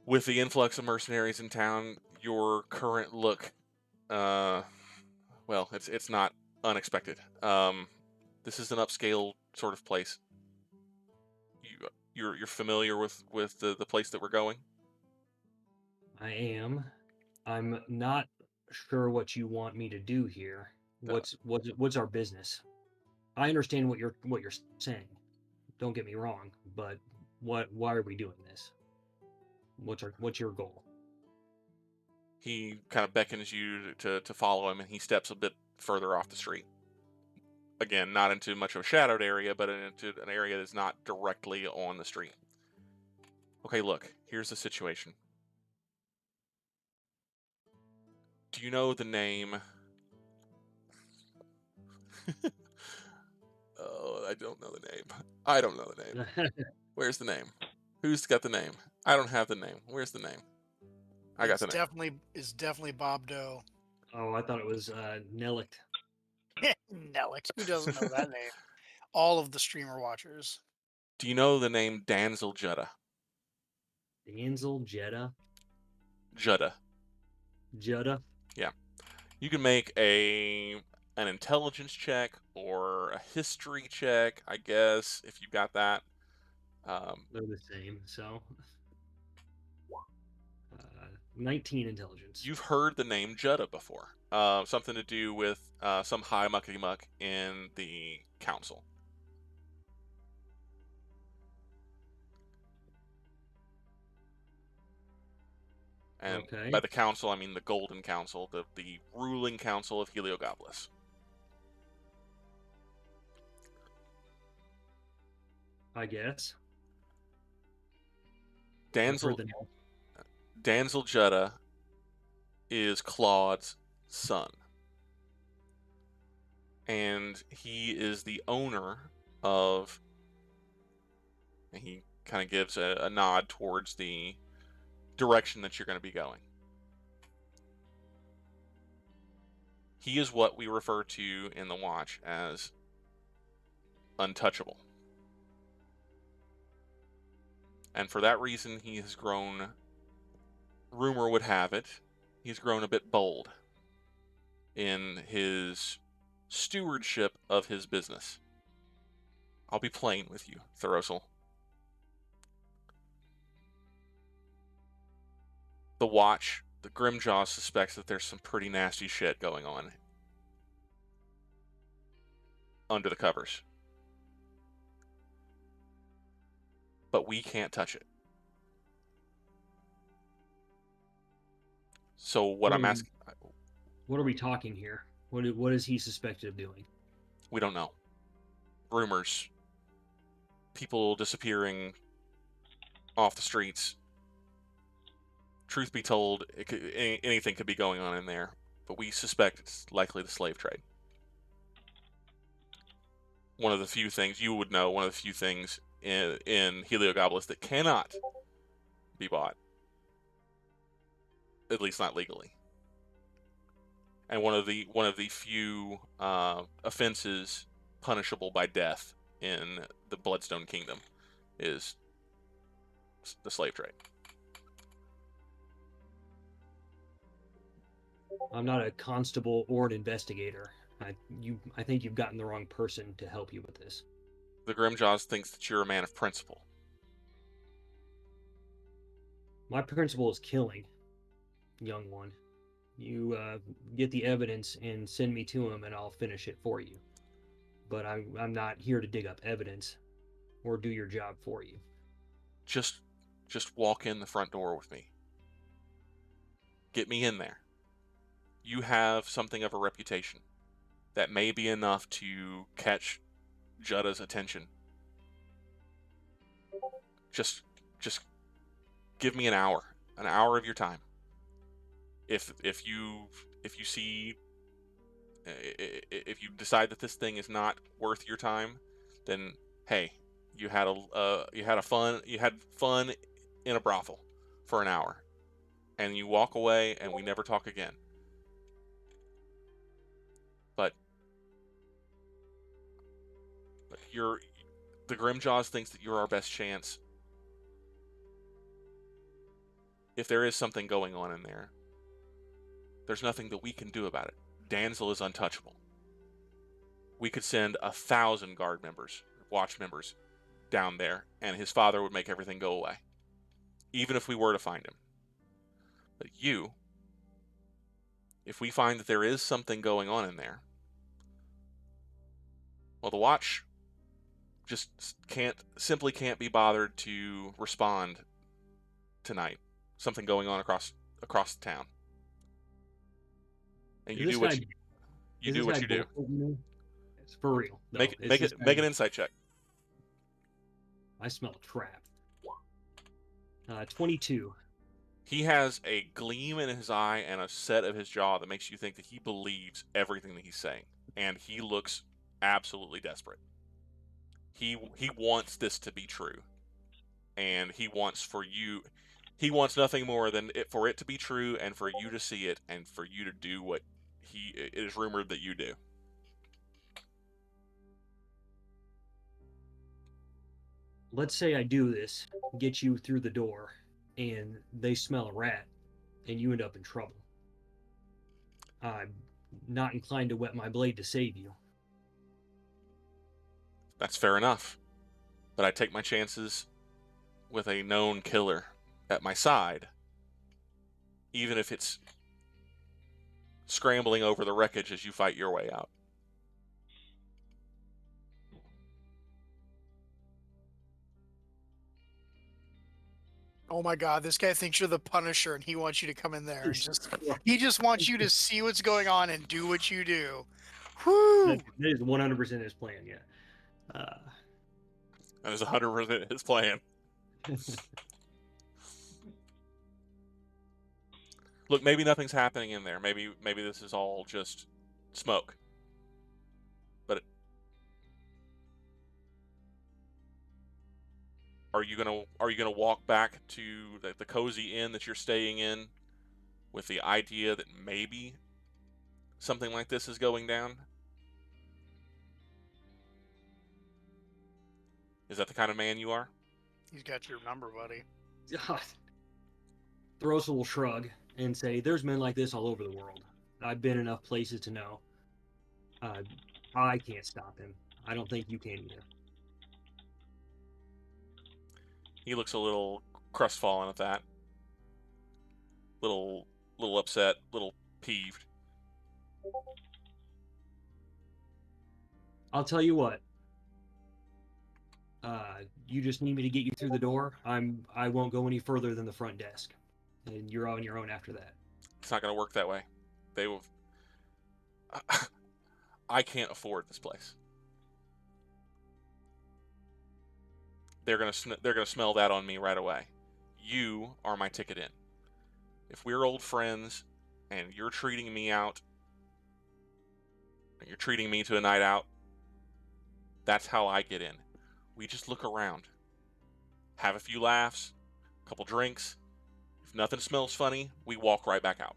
with the influx of mercenaries in town, your current look, well, it's not unexpected. This is an upscale sort of place. You're familiar with the place that we're going? I am. I'm not sure what you want me to do here. No. What's our business? I understand what you're saying. Don't get me wrong, but why are we doing this? What's your goal? He kind of beckons you to follow him, and he steps a bit further off the street. Again, not into much of a shadowed area, but into an area that's not directly on the street. Okay, look, here's the situation. Do you know the name? Oh, I don't know the name. I don't know the name. Where's the name? Who's got the name? I don't have the name. Where's the name? I got the name. It's definitely Bob Doe. Oh, I thought it was Nelict. Nelix. Who doesn't know that name? All of the streamer watchers. Do you know the name Damsel Jutta? Ansel, Jeddah, Jutta. Judda. Yeah. You can make an intelligence check or a history check, I guess, if you got that. They're the same. So, 19 intelligence. You've heard the name Jutta before. Something to do with some high muckety muck in the council. And Okay. by the council, I mean the Golden Council, the ruling council of Heliogabalus. I guess. Damsel Jutta is Claude's son. And he is the owner of... And he kind of gives a nod towards the direction that you're going to be going. He is what we refer to in the Watch as untouchable. And for that reason, he has grown, rumor would have it, he's grown a bit bold in his stewardship of his business. I'll be plain with you, Thoros'l. The Watch, the Grimjaw suspects that there's some pretty nasty shit going on under the covers. But we can't touch it. So what I'm asking, What are we talking here? What is he suspected of doing? we don't know. Rumors, people disappearing off the streets. Truth be told, anything could be going on in there, but we suspect it's likely the slave trade. One of the few things you would know, one of the few things in Heliogabalus that cannot be bought, at least not legally. And one of the few offenses punishable by death in the Bloodstone Kingdom is the slave trade. I'm not a constable or an investigator. I think you've gotten the wrong person to help you with this. The Grimjaws thinks that you're a man of principle. My principle is killing, young one. You get the evidence and send me to him, and I'll finish it for you. But I'm not here to dig up evidence or do your job for you. Just walk in the front door with me. Get me in there. You have something of a reputation that may be enough to catch Judda's attention. Just give me an hour of your time. If you decide that this thing is not worth your time, then hey, you had fun in a brothel for an hour, and you walk away, and we never talk again. But the Grimjaws thinks that you're our best chance. If there is something going on in there, there's nothing that we can do about it. Danzel is untouchable. We could send 1,000 guard members, watch members, down there, and his father would make everything go away, even if we were to find him. But you, if we find that there is something going on in there, well, the watch just simply can't be bothered to respond tonight. Something going on across the town, and you do what you do. It's for real. No, make an insight check. I smell a trap. 22. He has a gleam in his eye and a set of his jaw that makes you think that he believes everything that he's saying, and he looks absolutely desperate. He wants this to be true, and he wants nothing more than for it to be true, and for you to see it, and for you to do what it is rumored that you do. Let's say I do this, get you through the door, and they smell a rat, and you end up in trouble. I'm not inclined to wet my blade to save you. That's fair enough. But I take my chances with a known killer at my side, even if it's scrambling over the wreckage as you fight your way out. Oh my God, this guy thinks you're the Punisher and he wants you to come in there and he just wants you to see what's going on and do what you do. Whoo! That is 100% his plan, yeah. That is 100% his plan. Look, maybe nothing's happening in there. Maybe this is all just smoke. But are you gonna walk back to the cozy inn that you're staying in with the idea that maybe something like this is going down? Is that the kind of man you are? He's got your number, buddy. Thoros'l will shrug and say, "There's men like this all over the world. I've been enough places to know. I can't stop him. I don't think you can either." He looks a little crestfallen at that. Little upset, little peeved. I'll tell you what. You just need me to get you through the door. I won't go any further than the front desk, and you're on your own after that. It's not going to work that way. They will. I can't afford this place. They're gonna smell that on me right away. You are my ticket in. If we're old friends and you're treating me out, and you're treating me to a night out, that's how I get in. We just look around, have a few laughs, a couple drinks. If nothing smells funny, we walk right back out.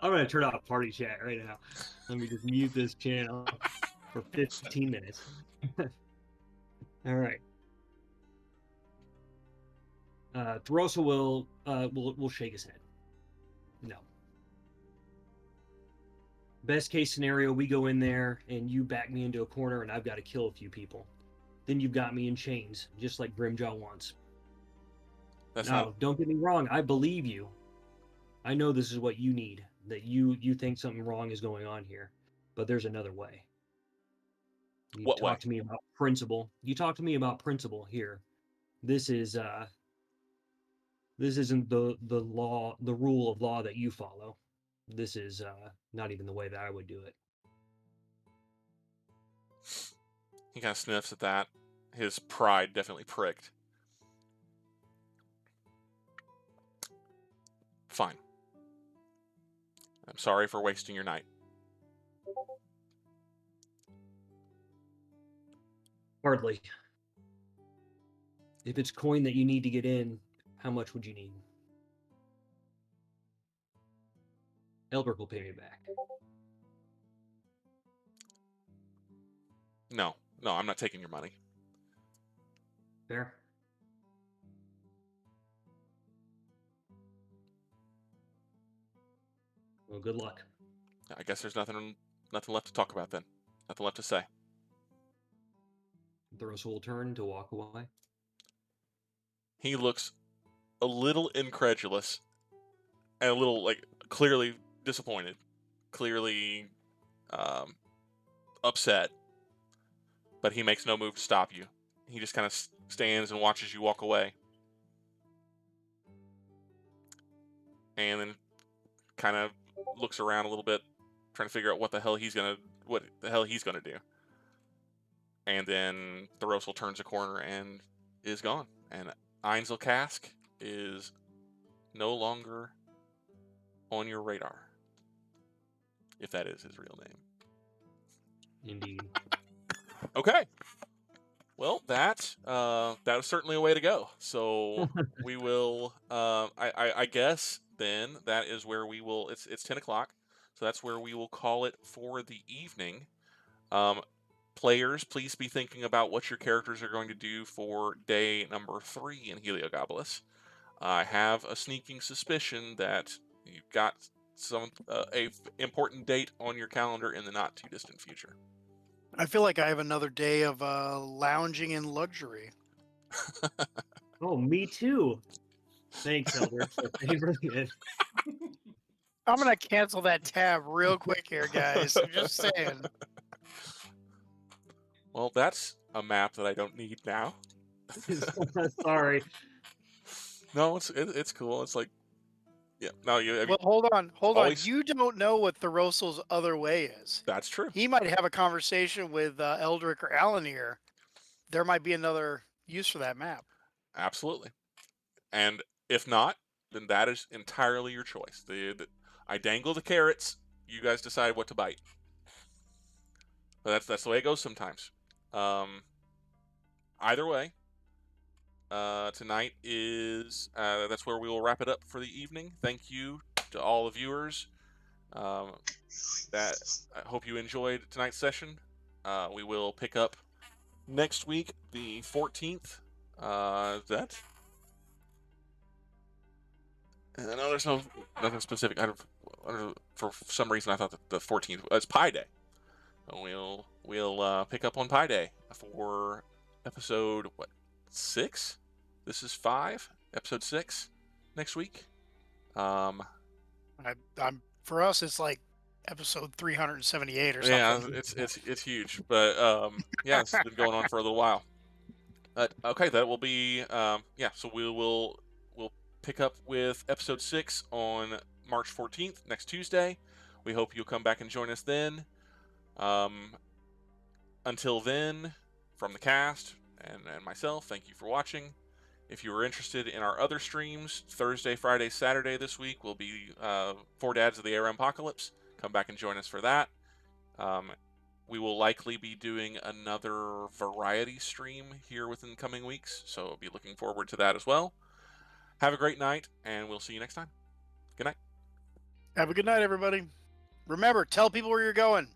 I'm gonna turn off party chat right now. Let me just mute this channel for 15 minutes. All right. Thoros'l will shake his head. No. Best case scenario, we go in there and you back me into a corner and I've got to kill a few people. Then you've got me in chains, just like Grimjaw wants. Don't get me wrong. I believe you. I know this is what you need. That you think something wrong is going on here, but there's another way. You talk to me about principle. You talk to me about principle here. This isn't the law, the rule of law that you follow. This is not even the way that I would do it. He kind of sniffs at that. His pride definitely pricked. Fine. I'm sorry for wasting your night. Hardly. If it's coin that you need to get in, how much would you need? Eldrick will pay me back. No, I'm not taking your money. Fair. Well, good luck. I guess there's nothing left to talk about then. Nothing left to say. Thoros'l will turn to walk away. He looks a little incredulous and a little, clearly disappointed, clearly upset, but he makes no move to stop you. He just kind of stands and watches you walk away. And then kind of looks around a little bit, trying to figure out what the hell he's gonna do. And then Thoros'l turns a corner and is gone. And Einzel Cask is no longer on your radar, if that is his real name. Indeed. Okay. Well, that was certainly a way to go. So we will. I guess then that is where we will. It's 10 o'clock, so that's where we will call it for the evening. Players, please be thinking about what your characters are going to do for day number 3 in Heliogabalus. I have a sneaking suspicion that you've got a important date on your calendar in the not too distant future. I feel like I have another day of lounging in luxury. Oh, me too. Thanks, Eldrick. I'm gonna cancel that tab real quick here, guys. I'm just saying. Well, that's a map that I don't need now. Sorry. No, it's cool. It's like, yeah. No, Well, hold on. You don't know what Thoros'l's other way is. That's true. He might have a conversation with Eldrick or Alanere. There might be another use for that map. Absolutely. And if not, then that is entirely your choice. I dangle the carrots. You guys decide what to bite. But that's the way it goes sometimes. Either way, tonight is that's where we will wrap it up for the evening. Thank you to all the viewers. I hope you enjoyed tonight's session. We will pick up next week, the 14th. No, there's nothing specific. For some reason, I thought that the 14th it's Pi Day. So we'll pick up on Pi Day for episode 6. This is 5, episode 6 next week. I'm for us, it's like episode 378 or something. Yeah, it's huge, but yeah, it's been going on for a little while. Okay, that will be yeah. So we'll pick up with episode 6 on March 14th, next Tuesday. We hope you'll come back and join us then. Until then, from the cast and myself, thank you for watching. If you are interested in our other streams, Thursday, Friday, Saturday this week will be 4 Dads of the ARM Apocalypse. Come back and join us for that. We will likely be doing another variety stream here within the coming weeks, so I'll be looking forward to that as well. Have a great night, and we'll see you next time. Good night. Have a good night, everybody. Remember, tell people where you're going.